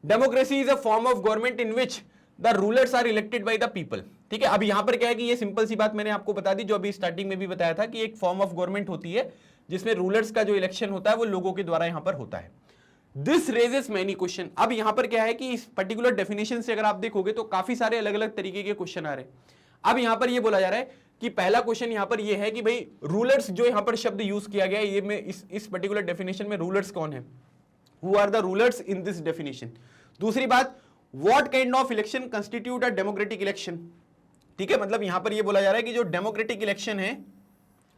Democracy is a form of government in which the rulers are elected by the people. ठीक है, अब यहां पर क्या है कि ये सिंपल सी बात मैंने आपको बता दी, जो अभी स्टार्टिंग में भी बताया था कि एक फॉर्म ऑफ गवर्नमेंट होती है जिसमें रूलर्स का जो इलेक्शन होता है वो लोगों के द्वारा यहां पर होता है। This raises many question. अब यहां पर क्या है कि इस पर्टिकुलर डेफिनेशन से अगर आप देखोगे तो काफी सारे अलग अलग तरीके के क्वेश्चन आ रहे हैं। अब यहां पर ये बोला जा रहा है कि पहला क्वेश्चन यहां पर ये है कि भाई रूलर्स जो यहां पर शब्द यूज किया गया है, ये में इस पर्टिकुलर डेफिनेशन में रूलर्स कौन है, who are the rulers in this definition. दूसरी बात, what kind of election constitute a democratic election. ठीक है, मतलब यहां पर ये बोला जा रहा है कि जो डेमोक्रेटिक इलेक्शन है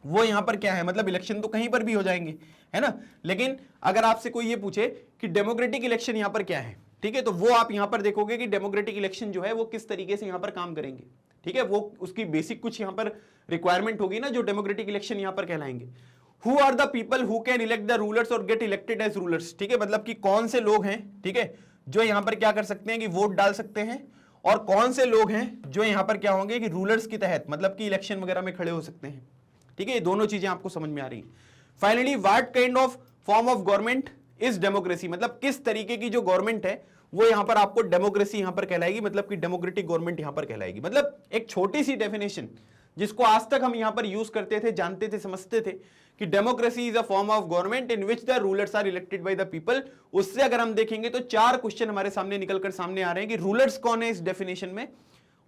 वो यहां पर क्या है, मतलब इलेक्शन तो कहीं पर भी हो जाएंगे, है ना, लेकिन अगर आपसे कोई ये पूछे कि डेमोक्रेटिक इलेक्शन यहां पर क्या है, ठीक है, तो वो आप यहां पर देखोगे कि डेमोक्रेटिक इलेक्शन जो है वो किस तरीके से यहां पर काम करेंगे। ठीक है, वो उसकी बेसिक कुछ यहां पर रिक्वायरमेंट होगी ना, जो डेमोक्रेटिक इलेक्शन यहां पर कहलाएंगे। Who are the people who can elect the rulers और गेट इलेक्टेड एज रूलर्स। ठीक है, मतलब कि कौन से लोग हैं, ठीक है, जो यहां पर क्या कर सकते हैं कि वोट डाल सकते हैं, और कौन से लोग हैं जो यहां पर क्या होंगे कि रूलर्स के तहत मतलब कि इलेक्शन वगैरह में खड़े हो सकते हैं। ठीक है, ये दोनों चीजें आपको समझ में आ रही हैं। Finally, what kind of form of government is democracy, मतलब किस तरीके की जो गवर्नमेंट है वो यहां पर आपको डेमोक्रेसी यहां पर कहलाएगी, मतलब कि डेमोक्रेटिक गवर्नमेंट यहां पर कहलाएगी। मतलब एक छोटी सी डेफिनेशन जिसको आज तक हम यहां पर यूज करते थे, जानते थे, समझते थे कि democracy is a form of government in which the rulers are elected by the people. उससे अगर हम देखेंगे तो चार क्वेश्चन हमारे सामने निकलकर सामने आ रहे हैं कि रूलर्स कौन है इस डेफिनेशन में,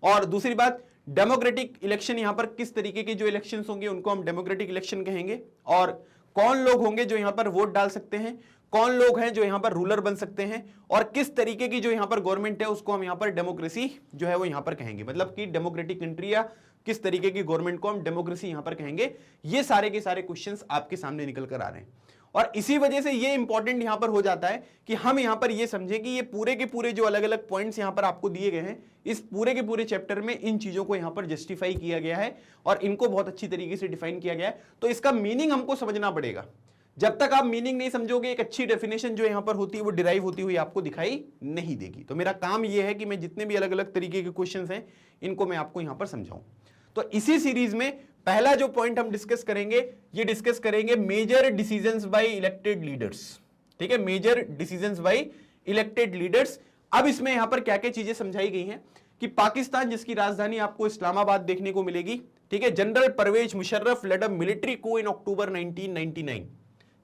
और दूसरी बात डेमोक्रेटिक इलेक्शन यहां पर किस तरीके के जो इलेक्शंस होंगे उनको हम डेमोक्रेटिक इलेक्शन कहेंगे, और कौन लोग होंगे जो यहां पर वोट डाल सकते हैं, कौन लोग हैं जो यहां पर रूलर बन सकते हैं, और किस तरीके की जो यहां पर गवर्नमेंट है उसको हम यहां पर डेमोक्रेसी जो है वो यहां पर कहेंगे, मतलब कि डेमोक्रेटिक कंट्री या किस तरीके की गवर्नमेंट को हम डेमोक्रेसी यहां पर कहेंगे। ये सारे के सारे क्वेश्चंस आपके सामने निकल कर आ रहे हैं, और इसी वजह से ये इंपॉर्टेंट यहां पर हो जाता है कि हम यहां पर ये समझें कि ये पूरे के पूरे जो अलग अलग पॉइंट्स यहां पर आपको दिए गए हैं, इस पूरे के पूरे चैप्टर में इन चीजों को यहां पर जस्टिफाई किया गया है और इनको बहुत अच्छी तरीके से डिफाइन किया गया है। तो इसका मीनिंग हमको समझना पड़ेगा। जब तक आप मीनिंग नहीं समझोगे, एक अच्छी डेफिनेशन जो यहां पर होती है वो डिराइव होती हुई आपको दिखाई नहीं देगी। तो मेरा काम यह है कि मैं जितने भी अलग अलग तरीके के क्वेश्चंस हैं इनको मैं आपको यहां पर समझाऊं। तो इसी सीरीज में पहला जो पॉइंट हम डिस्कस करेंगे, ये डिस्कस करेंगे major decisions by elected leaders. ठीक है, major decisions by elected leaders. अब इसमें यहां पर क्या क्या चीजें समझाई गई हैं कि पाकिस्तान, जिसकी राजधानी आपको इस्लामाबाद देखने को मिलेगी, ठीक है, general Pervez Musharraf led a military coup in October 1999।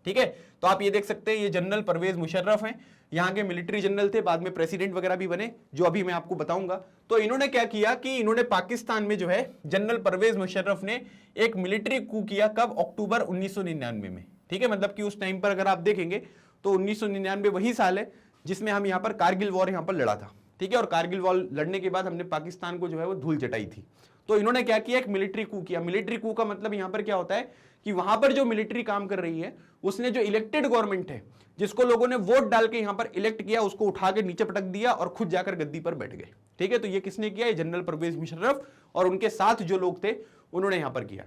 ठीक है, तो आप ये देख सकते हैं ये जनरल परवेज मुशर्रफ हैं, यहां के मिलिट्री जनरल थे, बाद में प्रेसिडेंट वगैरह भी बने, जो अभी मैं आपको बताऊंगा। तो इन्होंने क्या किया कि इन्होंने पाकिस्तान में जो है जनरल परवेज मुशर्रफ ने एक मिलिट्री कू किया, कब, अक्टूबर 1999 में। ठीक है, मतलब कि उस टाइम पर अगर आप देखेंगे तो 1999 वही साल है जिसमें हम यहां पर कारगिल वॉर यहां पर लड़ा था। ठीक है, और कारगिल वॉर लड़ने के बाद हमने पाकिस्तान को जो है वो धूल चटाई थी। तो इन्होंने क्या किया, एक मिलिट्री कू किया। मिलिट्री कू का मतलब यहां पर क्या होता है कि वहां पर जो मिलिट्री काम कर रही है उसने जो इलेक्टेड गवर्नमेंट है, जिसको लोगों ने वोट डाल के यहां पर इलेक्ट किया, उसको उठा के नीचे पटक दिया और खुद जाकर गद्दी पर बैठ गए। ठीक है, तो ये किसने किया, ये जनरल परवेज मुशर्रफ और उनके साथ जो लोग थे उन्होंने यहां पर किया।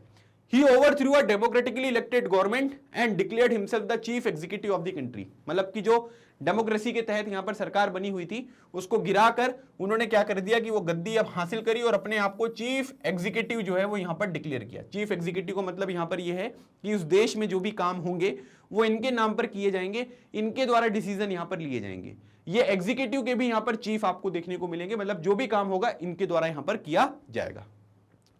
He overthrew a democratically elected government and declared himself the chief executive of the country। मतलब कि जो डेमोक्रेसी के तहत यहां पर सरकार बनी हुई थी उसको गिराकर उन्होंने क्या कर दिया कि वो गद्दी अब हासिल करी और अपने आप को चीफ एग्जीक्यूटिव जो है वो यहां पर डिक्लेयर किया। चीफ एग्जीक्यूटिव का मतलब यहां पर ये है कि उस देश में जो भी काम होंगे वो इनके नाम पर किए जाएंगे, इनके द्वारा डिसीजन यहां पर लिए जाएंगे। ये एग्जीक्यूटिव के भी यहां पर चीफ आपको देखने को मिलेंगे, मतलब जो भी काम होगा इनके द्वारा यहां पर किया जाएगा।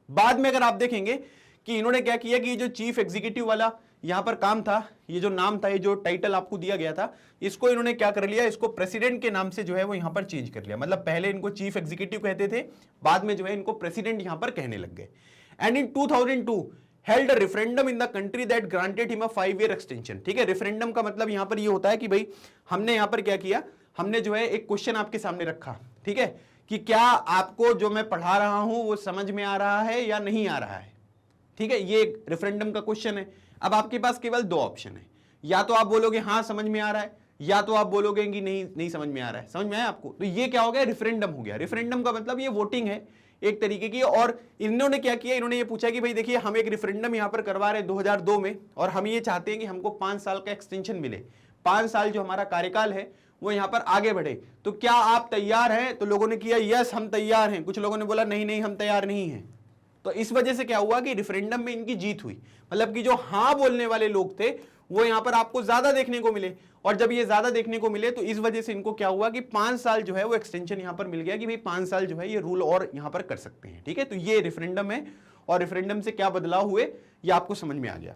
बाद में अगर आप देखेंगे कि इन्होंने क्या किया कि जो चीफ एग्जीक्यूटिव वाला यहां पर काम था, ये जो नाम था, ये जो टाइटल आपको दिया गया था, इसको इन्होंने क्या कर लिया, इसको प्रेसिडेंट के नाम से जो है वो यहां पर चेंज कर लिया। मतलब पहले इनको चीफ एग्जीक्यूटिव कहते थे, बाद में जो है इनको प्रेसिडेंट यहां पर कहने लग गए। And in 2002 held a referendum in the country that granted him a 5-year extension. ठीक है, रेफरेंडम का मतलब यहां पर ये होता है कि भाई हमने यहां पर क्या किया, हमने जो है एक क्वेश्चन आपके सामने रखा, ठीक है, कि क्या आपको जो मैं पढ़ा रहा हूं वो समझ में आ रहा है या नहीं आ रहा है। ठीक है, ये एक रेफरेंडम का क्वेश्चन है। अब आपके पास केवल दो ऑप्शन है, या तो आप बोलोगे हाँ समझ में आ रहा है, या तो आप बोलोगे कि नहीं समझ में आ रहा है। समझ में आया आपको? तो ये क्या हो गया, रेफरेंडम हो गया। रेफरेंडम का मतलब ये वोटिंग है एक तरीके की। और इन्होंने क्या किया, इन्होंने ये पूछा कि भाई देखिए हम एक रेफरेंडम यहां पर करवा रहे हैं 2002 में, और हम ये चाहते हैं कि हमको 5 साल का एक्सटेंशन मिले, 5 साल जो हमारा कार्यकाल है वो यहां पर आगे बढ़े, तो क्या आप तैयार हैं? तो लोगों ने किया यस हम तैयार हैं, कुछ लोगों ने बोला नहीं हम तैयार नहीं हैं। तो इस वजह से क्या हुआ कि रेफरेंडम में इनकी जीत हुई, मतलब कि जो हां बोलने वाले लोग थे वो यहां पर आपको ज्यादा देखने को मिले, और जब ये ज्यादा देखने को मिले तो इस वजह से इनको क्या हुआ कि 5 साल जो है वो एक्सटेंशन यहां पर मिल गया कि भाई 5 साल जो है ये रूल और यहां पर कर सकते हैं। ठीक है, तो ये रेफरेंडम है, और रेफरेंडम से क्या बदलाव हुए ये आपको समझ में आ गया।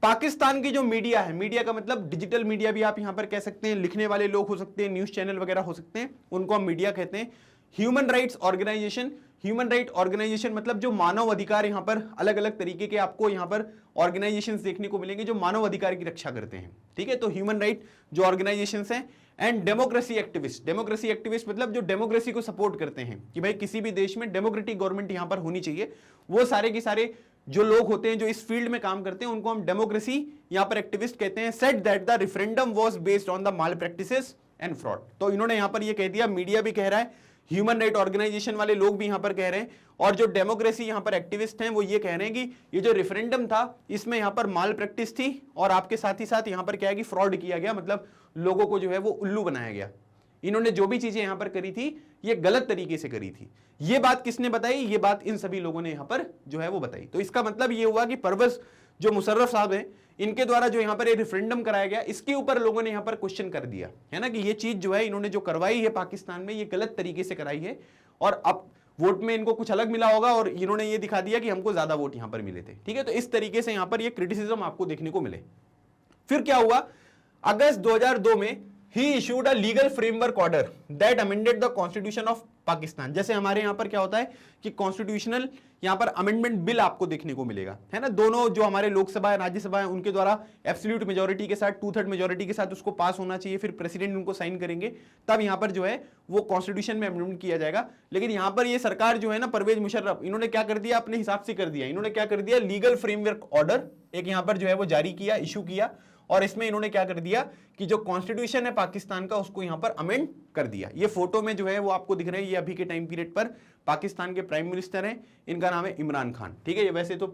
पाकिस्तान की जो मीडिया है, मीडिया का मतलब डिजिटल मीडिया भी आप यहां पर कह सकते हैं, लिखने वाले लोग हो सकते हैं, न्यूज चैनल वगैरह हो सकते हैं, उनको हम मीडिया कहते हैं। Human rights organisation, human right organisation मतलब जो मानव अधिकार, यहां पर अलग अलग तरीके के आपको यहां पर ऑर्गेनाइजेशंस देखने को मिलेंगे जो मानव अधिकार की रक्षा करते हैं। ठीक है, तो ह्यूमन राइट जो ऑर्गेनाइजेशंस हैं, and democracy activist, democracy activist मतलब जो डेमोक्रेसी को सपोर्ट करते हैं कि भाई किसी भी देश में डेमोक्रेटिक गवर्नमेंट यहां पर होनी चाहिए, वो सारे के सारे जो लोग होते हैं जो इस फील्ड में काम करते हैं उनको हम डेमोक्रेसी यहां पर एक्टिविस्ट कहते हैं। Said that the referendum was based on the mall practices and fraud. तो इन्होंने यहां पर ये कह दिया, मीडिया भी कह रहा है, ह्यूमन राइट ऑर्गेनाइजेशन वाले लोग भी यहां पर कह रहे हैं, और जो डेमोक्रेसी यहां पर एक्टिविस्ट हैं वो ये कह रहे हैं कि ये जो रेफरेंडम था इसमें यहां पर माल प्रैक्टिस थी, और आपके साथ ही साथ यहां पर क्या है कि फ्रॉड किया गया, मतलब लोगों को जो है वो उल्लू बनाया गया। इन्होंने जो भी चीजें यहां पर करी थी ये गलत तरीके से करी थी। ये बात किसने बताई? ये बात इन सभी लोगों ने यहां पर जो है वो बताई। तो इसका मतलब ये हुआ कि परवेज जो मुशर्रफ साहब हैं इनके द्वारा जो यहां पर एक रेफरेंडम कराया गया, इसके ऊपर लोगों ने यहां पर क्वेश्चन कर दिया है ना कि ये चीज जो है इन्होंने जो करवाई है पाकिस्तान में ये गलत तरीके से कराई है, और अब वोट में इनको कुछ अलग मिला होगा और इन्होंने ये दिखा दिया कि हमको ज्यादा वोट यहां पर मिले थे। ठीक है, तो इस तरीके से यहां पर ये क्रिटिसिज्म आपको देखने को मिले। फिर क्या हुआ, अगस्त 2002 में he issued a legal framework order that amended the constitution of Pakistan. जैसे हमारे यहां पर क्या होता है कि कॉन्स्टिट्यूशनल यहां पर अमेंडमेंट बिल आपको देखने को मिलेगा, है ना, दोनों जो हमारे लोकसभा है राज्यसभा है उनके द्वारा एब्सोल्यूट मेजोरिटी के साथ 2/3 मेजोरिटी के साथ उसको पास होना चाहिए, फिर प्रेसिडेंट उनको साइन करेंगे, तब यहां पर जो है वो कॉन्स्टिट्यूशन में अमेंडमेंट किया जाएगा। लेकिन यहां पर ये सरकार जो है ना, परवेज मुशर्रफ, इन्होंने क्या कर दिया, अपने हिसाब से कर दिया। इन्होंने क्या कर दिया, लीगल फ्रेमवर्क ऑर्डर एक यहां पर जो है वो जारी किया, इशू किया, और इसमें इन्होंने क्या कर दिया कि जो कॉन्स्टिट्यूशन है पाकिस्तान का उसको यहां पर अमेंड कर दिया। ये फोटो में जो है वो आपको दिख रहे हैं, ये अभी के टाइम पीरियड पर पाकिस्तान के प्राइम मिनिस्टर हैं, इनका नाम है इमरान खान। ठीक है, ये वैसे तो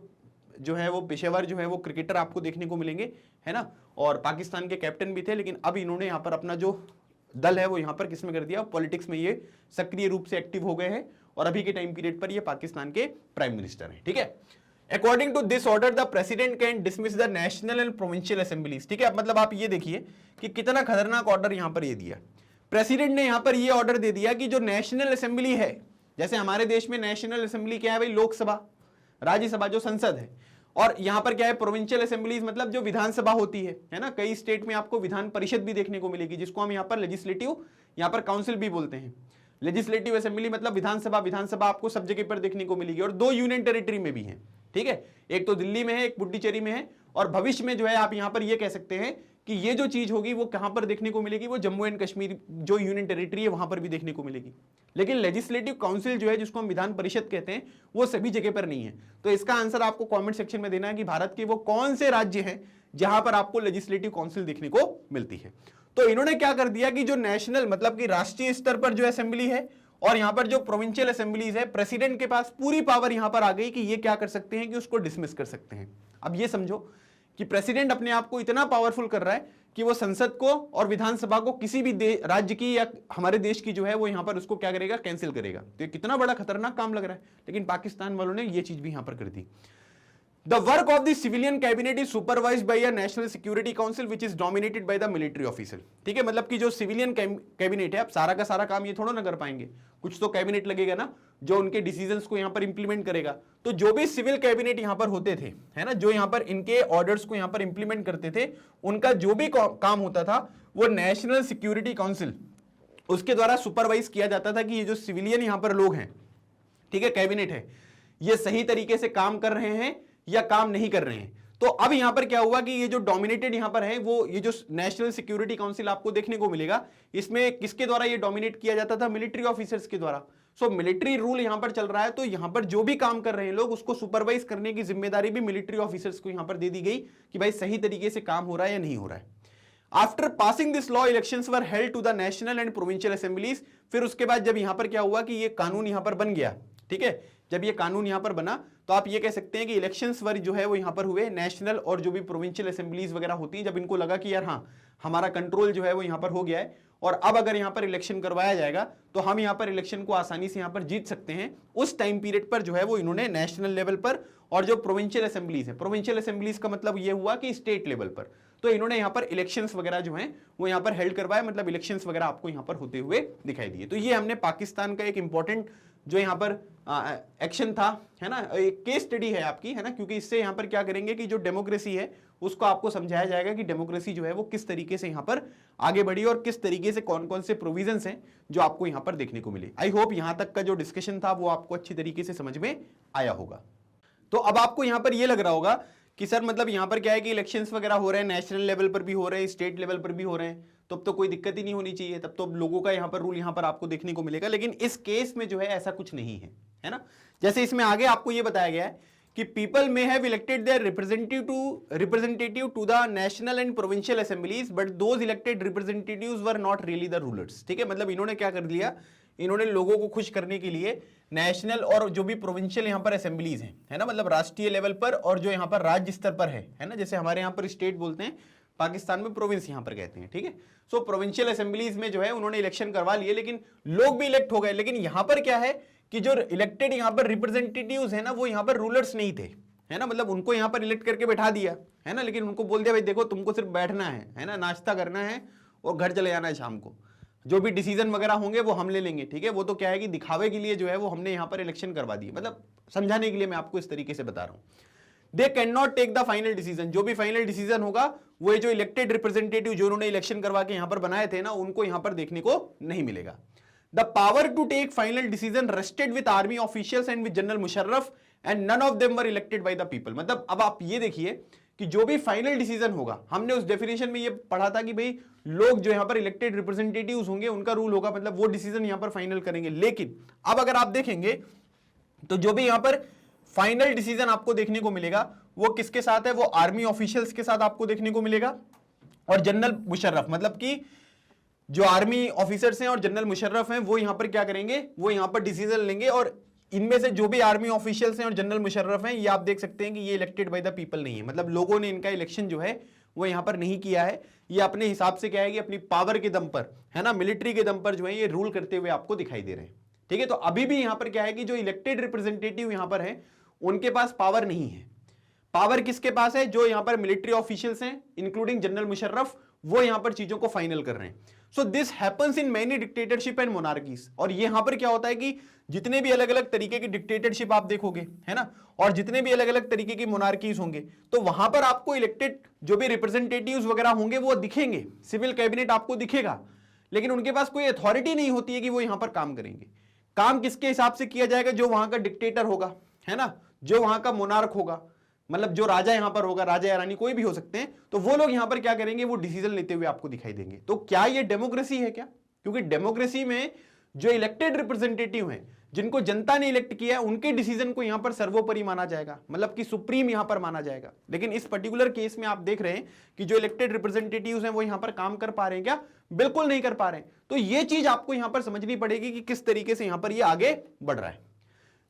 जो है वो पेशेवर जो है वो क्रिकेटर आपको देखने को मिलेंगे, है ना, और पाकिस्तान के कैप्टन भी थे, लेकिन अब इन्होंने यहाँ पर अपना जो दल है वो यहाँ पर किसमें कर दिया, पॉलिटिक्स में ये सक्रिय रूप से एक्टिव हो गए हैं, और अभी के टाइम पीरियड पर ये पाकिस्तान के प्राइम मिनिस्टर हैं। ठीक है, According to this order, the president can dismiss the national and provincial assemblies। ठीक है, मतलब आप ये देखिए कि कितना खतरनाक ऑर्डर यहां पर ये दिया। प्रेसिडेंट ने यहां पर ये ऑर्डर दे दिया कि जो नेशनल असेंबली है, जैसे हमारे देश में नेशनल असेंबली क्या है भाई, लोकसभा, राज्यसभा जो संसद है, और यहां पर क्या है प्रोविंशियल असेंबलीज मतलब जो विधानसभा होती है ना, कई स्टेट में आपको विधान परिषद भी देखने को मिलेगी, जिसको हम यहां पर लेजिस्लेटिव यहां पर काउंसिल भी बोलते हैं। लेजिस्लेटिव असेंबली मतलब विधानसभा, विधानसभा आपको सब जगह पर देखने को मिलेगी, और 2 यूनियन टेरिटरी में भी है। ठीक है, एक तो दिल्ली में है, एक पुडुचेरी में है, और भविष्य में जो है आप यहां पर ये कह सकते हैं कि ये जो चीज होगी वो कहां पर देखने को मिलेगी, वो जम्मू एंड कश्मीर जो यूनियन टेरिटरी है वहां पर भी देखने को मिलेगी। लेकिन लेजिस्लेटिव काउंसिल जो है, जिसको हम विधान परिषद कहते हैं, वो सभी जगह पर नहीं है। तो इसका आंसर आपको कमेंट सेक्शन में देना है कि भारत के वो कौन से राज्य हैं जहां पर आपको लेजिस्लेटिव काउंसिल देखने को मिलती है। तो इन्होंने क्या कर दिया कि जो नेशनल मतलब कि राष्ट्रीय स्तर पर जो असेंबली है, और यहां पर जो प्रोविंशियल असेंबलीज है, प्रेसिडेंट के पास पूरी पावर यहां पर आ गई कि ये क्या कर सकते हैं कि उसको डिसमिस कर सकते हैं। अब ये समझो कि प्रेसिडेंट अपने आप को इतना पावरफुल कर रहा है कि वो संसद को और विधानसभा को किसी भी राज्य की या हमारे देश की जो है वो यहां पर उसको क्या करेगा, कैंसिल करेगा। तो ये कितना बड़ा खतरनाक काम लग रहा है, लेकिन पाकिस्तान वालों ने ये चीज भी यहां पर कर दी। The work of the civilian cabinet is supervised by a national security council which is dominated by the military officer। ठीक है, मतलब कि जो सिविलियन कैबिनेट है, अब सारा का सारा काम ये थोड़ा ना कर पाएंगे, कुछ तो कैबिनेट लगेगा ना जो उनके डिसीजंस को यहाँ पर इंप्लीमेंट करेगा। तो जो भी सिविल कैबिनेट यहाँ पर होते थे, है ना, जो यहाँ पर इनके ऑर्डर्स को यहाँ पर इंप्लीमेंट करते थे, उनका जो भी काम होता था वो नेशनल सिक्योरिटी काउंसिल उसके द्वारा सुपरवाइज किया जाता था कि ये जो सिविलियन यहाँ पर लोग हैं, ठीक है, कैबिनेट है, ये सही तरीके से काम कर रहे हैं या काम नहीं कर रहे हैं। तो अब यहां पर क्या हुआ कि ये जो डोमिनेटेड यहां पर है, वो ये जो नेशनल सिक्योरिटी काउंसिल आपको देखने को मिलेगा, इसमें किसके द्वारा ये डोमिनेट किया जाता था, मिलिट्री ऑफिसर्स के द्वारा। सो मिलिट्री रूल यहां पर चल रहा है, तो यहां पर जो भी काम कर रहे हैं लोग उसको सुपरवाइज करने की जिम्मेदारी भी मिलिट्री ऑफिसर्स को यहां पर दे दी गई कि भाई सही तरीके से काम हो रहा है या नहीं हो रहा है। After passing this law, elections were held to the national and provincial assemblies. फिर उसके बाद जब यहां पर क्या हुआ कि ये कानून यहां पर बन गया, ठीक है, जब ये कानून यहां पर बना तो आप ये कह सकते हैं कि इलेक्शंस वर जो है वो यहां पर हुए नेशनल और जो भी प्रोविंशियल असेंबलीज वगैरह होती हैं, जब इनको लगा कि यार हाँ हमारा कंट्रोल जो है वो यहां पर हो गया है और अब अगर यहां पर इलेक्शन करवाया जाएगा तो हम यहां पर इलेक्शन को आसानी से यहां पर जीत सकते हैं, उस टाइम पीरियड पर जो है वो इन्होंने नेशनल लेवल पर और जो प्रोविंशियल असेंबलीज है, प्रोविंशियल असेंबलीज का मतलब ये हुआ कि स्टेट लेवल पर, तो इन्होंने यहां पर इलेक्शंस वगैरह जो हैं वो यहां पर हेल्ड करवाए, मतलब इलेक्शंस वगैरह आपको यहां पर होते हुए दिखाई दिए। तो ये हमने पाकिस्तान का एक इंपॉर्टेंट जो यहां पर एक्शन था, है ना, एक केस स्टडी है आपकी, है ना, क्योंकि इससे यहां पर क्या करेंगे कि जो डेमोक्रेसी है उसको आपको समझाया जाएगा कि डेमोक्रेसी जो है वो किस तरीके से यहां पर आगे बढ़ी और किस तरीके से कौन कौन से प्रोविजंस हैं जो आपको यहां पर देखने को मिले। आई होप यहां तक का जो डिस्कशन था वो आपको अच्छी तरीके से समझ में आया होगा। तो अब आपको यहां पर ये लग रहा होगा कि सर मतलब यहां पर क्या है कि इलेक्शंस वगैरह हो रहे हैं, नेशनल लेवल पर भी हो रहे हैं, स्टेट लेवल पर भी हो रहे हैं, तो अब तो कोई दिक्कत ही नहीं होनी चाहिए, तब तो लोगों का यहां पर रूल यहां पर आपको देखने को मिलेगा। लेकिन इस केस में जो है ऐसा कुछ नहीं है ना। जैसे इसमें आगे आपको यह बताया गया है कि people may have elected their representative to the national and provincial assemblies but those elected representatives were not really the rulers. ठीक है, मतलब इन्होंने क्या कर दिया, इन्होंने लोगों को खुश करने के लिए नेशनल और जो भी प्रोविंशियल यहां पर असेंबलीज हैं, है ना, मतलब राष्ट्रीय लेवल पर और जो यहां पर राज्य स्तर पर है ना, जैसे हमारे यहां पर स्टेट बोलते हैं, पाकिस्तान में प्रोविंस यहां पर कहते हैं। ठीक है, सो प्रोविंशियल असेंबलीज में जो है उन्होंने इलेक्शन करवा लिए, लेकिन लोग भी इलेक्ट हो गए। लेकिन यहां पर क्या है कि जो इलेक्टेड यहां पर रिप्रेजेंटेटिव्स है ना वो यहां पर रूलर्स नहीं थे, है ना, मतलब उनको यहां पर इलेक्ट करके बैठा दिया, है ना, लेकिन उनको बोल दिया भाई देखो तुमको सिर्फ बैठना है ना, नाश्ता करना है और घर चले जाना है शाम को, जो भी डिसीजन वगैरह होंगे वो हम ले लेंगे। ठीक है, वो तो क्या है कि दिखावे के लिए जो है वो हमने यहां पर इलेक्शन करवा दिए, मतलब समझाने के लिए मैं आपको इस तरीके से बता रहा हूं। They can not take the final decision, जो भी फाइनल डिसीजन होगा वो जो इलेक्टेड रिप्रेजेंटेटिव जो उन्होंने इलेक्शन करवा के यहां पर बनाए थे ना उनको यहां पर देखने को नहीं मिलेगा। The power to take final decision rested with army officials and with general Musharraf and none of them were elected by the people. मतलब अब आप ये देखिए कि जो भी फाइनल डिसीजन होगा, हमने उस डेफिनेशन में ये पढ़ा था कि भाई लोग जो यहां पर इलेक्टेड रिप्रेजेंटेटिव्स होंगे उनका रूल होगा, मतलब वो डिसीजन यहां पर फाइनल करेंगे। लेकिन अब अगर आप देखेंगे तो जो भी यहां पर फाइनल डिसीजन आपको देखने को मिलेगा वो किसके साथ है, वो आर्मी ऑफिशियल्स के साथ आपको देखने को मिलेगा और जनरल मुशर्रफ, मतलब कि जो आर्मी ऑफिसर्स हैं और जनरल मुशर्रफ हैं वो यहां पर क्या करेंगे, वो यहां पर डिसीजन लेंगे। और इनमें से जो भी आर्मी ऑफिशियल्स हैं और जनरल मुशर्रफ हैं ये आप देख सकते हैं कि ये इलेक्टेड बाय द पीपल नहीं है, मतलब लोगों ने इनका इलेक्शन जो है वो यहां पर नहीं किया है, ये अपने हिसाब से क्या है कि अपनी पावर के दम पर, है ना, मिलिट्री के दम पर जो है ये रूल करते हुए आपको दिखाई दे रहे हैं। ठीक है, तो अभी भी यहां पर क्या है कि जो इलेक्टेड रिप्रेजेंटेटिव यहां पर है उनके पास पावर नहीं है। पावर किसके पास है, जो यहां पर मिलिट्री ऑफिशियल्स हैं इंक्लूडिंग जनरल मुशर्रफ, वो यहां पर चीजों को फाइनल कर रहे हैं। So this happens in many dictatorship and monarchies. और यहां पर क्या होता है कि जितने भी अलग अलग तरीके की डिक्टेटरशिप आप देखोगे, है ना, और जितने भी अलग अलग तरीके की मोनार्कीज होंगे तो वहां पर आपको इलेक्टेड जो भी रिप्रेजेंटेटिव्स वगैरह होंगे वो दिखेंगे, सिविल कैबिनेट आपको दिखेगा, लेकिन उनके पास कोई अथॉरिटी नहीं होती है कि वो यहां पर काम करेंगे। काम किसके हिसाब से किया जाएगा, जो वहां का डिक्टेटर होगा, है ना, जो वहां का मोनार्क होगा, मतलब जो राजा यहां पर होगा, राजा या रानी कोई भी हो सकते हैं, तो वो लोग यहां पर क्या करेंगे, वो डिसीजन लेते हुए आपको दिखाई देंगे। तो क्या ये डेमोक्रेसी है क्या? क्योंकि डेमोक्रेसी में जो इलेक्टेड रिप्रेजेंटेटिव हैं, जिनको जनता ने इलेक्ट किया है, उनके डिसीजन को यहां पर सर्वोपरि माना जाएगा, मतलब कि सुप्रीम यहां पर माना जाएगा। लेकिन इस पर्टिकुलर केस में आप देख रहे हैं कि जो इलेक्टेड रिप्रेजेंटेटिव्स हैं वो यहां पर काम कर पा रहे हैं क्या? बिल्कुल नहीं कर पा रहे हैं। तो ये चीज आपको यहां पर समझनी पड़ेगी कि किस तरीके से यहां पर ये आगे बढ़ रहा है।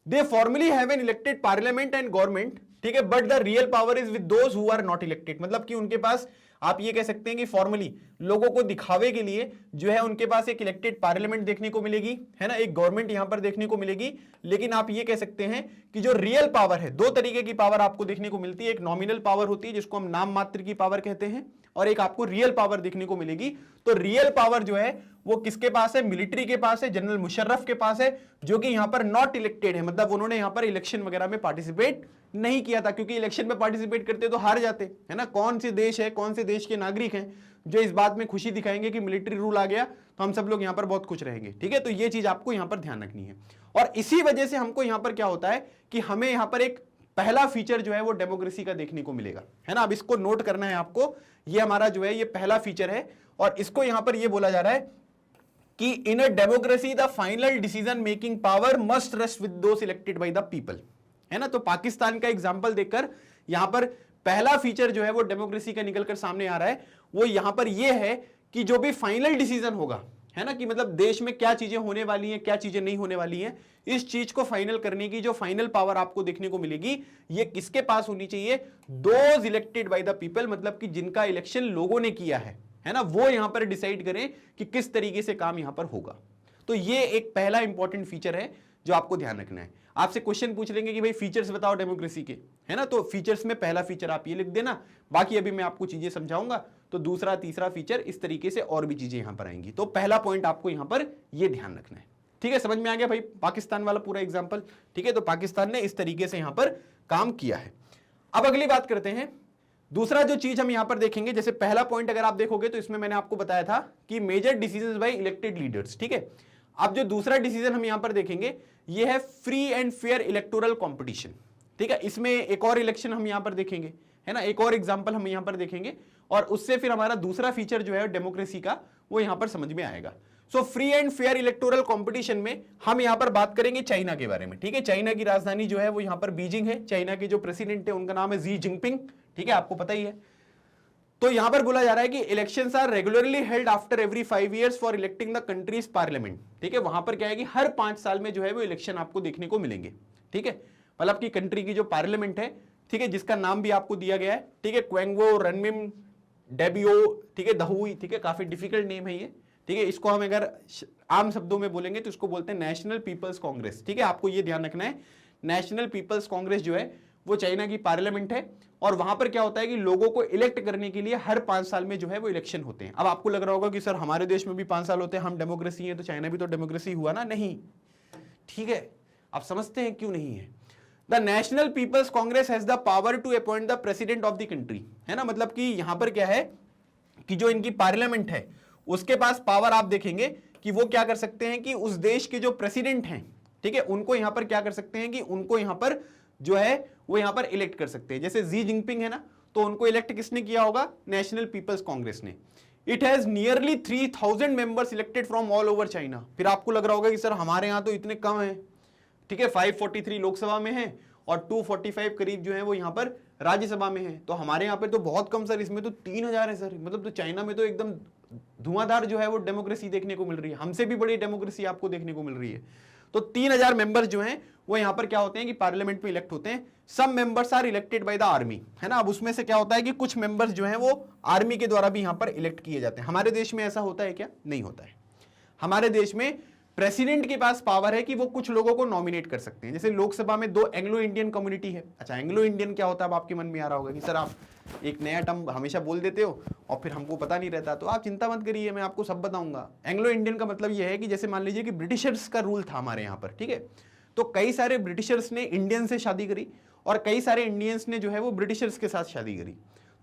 They formally have an elected parliament and government, ठीक है, but the real power is with those who are not elected. मतलब कि उनके पास आप ये कह सकते हैं कि फॉर्मली लोगों को दिखावे के लिए जो है उनके पास एक इलेक्टेड पार्लियामेंट देखने को मिलेगी, है ना, एक गवर्नमेंट यहां पर देखने को मिलेगी। लेकिन आप ये कह सकते हैं कि जो रियल पावर है, दो तरीके की पावर आपको देखने को मिलती है। एक नॉमिनल पावर होती है जिसको हम नाम मात्र की पावर कहते हैं, और एक आपको रियल पावर देखने को मिलेगी। तो रियल पावर जो है वो किसके पास है? मिलिट्री के पास है, जनरल मुशर्रफ के पास है, जो कि यहां पर नॉट इलेक्टेड है, मतलब उन्होंने यहां पर इलेक्शन वगैरह में पार्टिसिपेट नहीं किया था, क्योंकि इलेक्शन में पार्टिसिपेट करते तो हार जाते, है ना। कौन से देश है, कौन से देश के नागरिक हैं जो इस बात में खुशी दिखाएंगे कि मिलिट्री रूल आ गया तो हम सब लोग यहां पर बहुत खुश रहेंगे? ठीक है, तो ये चीज आपको यहां पर ध्यान रखनी है। और इसी वजह से हमको यहां पर क्या होता है कि हमें यहां पर एक पहला फीचर जो है वो डेमोक्रेसी का देखने को मिलेगा, है ना। अब इसको नोट करना है आपको, ये हमारा जो है ये पहला फीचर है, और इसको यहां पर ये बोला जा रहा है कि in a democracy the final decision making power must rest with those elected by the people, है ना। तो पाकिस्तान का एग्जांपल देखकर यहां पर पहला फीचर जो है वो डेमोक्रेसी का निकलकर सामने आ रहा है, वो यहां पर ये है कि जो भी फाइनल डिसीजन होगा, है ना, कि मतलब देश में क्या चीजें होने वाली हैं, क्या चीजें नहीं होने वाली हैं, इस चीज को फाइनल करने की जो फाइनल पावर आपको देखने को मिलेगी, ये किसके पास होनी चाहिए? Those elected by the people, मतलब कि जिनका इलेक्शन लोगों ने किया है ना, वो यहां पर डिसाइड करें कि किस तरीके से काम यहां पर होगा। तो ये एक पहला इंपॉर्टेंट फीचर है जो आपको ध्यान रखना है। आपसे क्वेश्चन पूछ लेंगे कि भाई फीचर्स बताओ डेमोक्रेसी के, है ना, तो फीचर्स में पहला फीचर आप ये लिख देना, बाकी अभी मैं आपको चीजें समझाऊंगा तो दूसरा तीसरा फीचर इस तरीके से और भी चीजें यहां पर आएंगी। तो पहला पॉइंट आपको यहां पर ये ध्यान रखना है, ठीक है, समझ में आ गया भाई पाकिस्तान वाला पूरा एग्जाम्पल, ठीक है। तो पाकिस्तान ने इस तरीके से यहां पर काम किया है। अब अगली बात करते हैं, दूसरा जो चीज हम यहां पर देखेंगे, जैसे पहला पॉइंट अगर आप देखोगे तो इसमें मैंने आपको बताया था कि major decisions by elected leaders, ठीक है। अब जो दूसरा डिसीजन हम यहां पर देखेंगे ये है free and fair electoral competition, ठीक है। इसमें एक और इलेक्शन हम यहां पर देखेंगे, है ना, एक और एग्जांपल हम यहां पर देखेंगे और उससे फिर हमारा दूसरा फीचर जो है डेमोक्रेसी का वो यहां पर समझ में आएगा। So free and fair electoral competition में हम यहां पर बात करेंगे चाइना के बारे में, ठीक है। चाइना की राजधानी जो है वो यहां पर बीजिंग है, चाइना के जो प्रेसिडेंट है उनका नाम है जी जिनपिंग, ठीक है, आपको पता ही है। तो यहां पर बोला जा रहा है कि elections are regularly held after every 5 years for electing the country's parliament, ठीक है। वहां पर क्या है कि हर 5 साल में जो है वो इलेक्शन आपको देखने को मिलेंगे, ठीक है, मतलब कि कंट्री की जो पार्लियामेंट है, ठीक है, जिसका नाम भी आपको दिया गया है, ठीक है, क्वेंगो रनमिम डेबियो, ठीक है, दहुई, ठीक है, काफी डिफिकल्ट नेम है ये, ठीक है। इसको हम अगर आम शब्दों में बोलेंगे तो इसको बोलते हैं नेशनल पीपल्स कांग्रेस, ठीक है, आपको ये ध्यान रखना है। नेशनल पीपल्स कांग्रेस जो है वो चाइना की पार्लियामेंट है और वहां पर क्या होता है कि लोगों को इलेक्ट करने के लिए हर 5 साल में जो है वो इलेक्शन होते हैं। अब आपको लग रहा होगा कि सर हमारे देश में भी 5 साल होते हैं, हम डेमोक्रेसी है तो चाइना भी तो डेमोक्रेसी हुआ ना, नहीं, ठीक है। आप समझते हैं क्यों नहीं है? The national people's congress has the power to appoint the president of the country, है ना, मतलब कि यहां पर क्या है कि जो इनकी पार्लियामेंट है उसके पास पावर आप देखेंगे कि वो क्या कर सकते हैं कि उस देश के जो प्रेसिडेंट हैं, ठीक है, उनको यहां पर क्या कर सकते हैं कि उनको यहां पर जो है वो यहां पर इलेक्ट कर सकते हैं। जैसे जी जिनपिंग है ना, तो उनको इलेक्ट किसने किया होगा? नेशनल पीपल्स कांग्रेस ने। It has nearly 3000 members elected from all over China. फिर आपको लग रहा होगा कि सर हमारे यहां तो इतने कम है, ठीक है, 543 लोकसभा में है और 245 करीब जो है वो यहां पर राज्यसभा में है, तो हमारे यहां पे तो बहुत कम सर, इसमें तो 3000 है सर, मतलब तो चाइना में तो एकदम धुआंधार जो है वो डेमोक्रेसी देखने को मिल रही है, हमसे भी बड़ी डेमोक्रेसी आपको देखने को मिल रही है। तो 3000 मेंबर्स जो हैं वो यहां पर क्या होते हैं कि पार्लियामेंट में इलेक्ट होते हैं। सब members are elected by the army, है ना। अब उसमें से क्या होता है कि कुछ मेंबर्स जो हैं वो आर्मी के द्वारा भी यहां पर इलेक्ट किए जाते हैं। हमारे देश में ऐसा होता है क्या? नहीं होता है। हमारे देश में प्रेसिडेंट के पास पावर है कि वो कुछ लोगों को नॉमिनेट कर सकते हैं। जैसे लोकसभा में 2 एंग्लो इंडियन कम्युनिटी है। अच्छा, एंग्लो इंडियन क्या होता है अब आपके मन में आ रहा होगा कि सर आप एक नया टर्म हमेशा बोल देते हो और फिर हमको पता नहीं रहता, तो आप चिंता मत करिए, मैं आपको सब बताऊंगा। एंग्लो इंडियन का मतलब यह है कि जैसे मान लीजिए कि ब्रिटिशर्स का रूल था हमारे यहाँ पर, ठीक है, तो कई सारे ब्रिटिशर्स ने इंडियन से शादी करी और कई सारे इंडियंस ने जो है वो ब्रिटिशर्स के साथ शादी करी।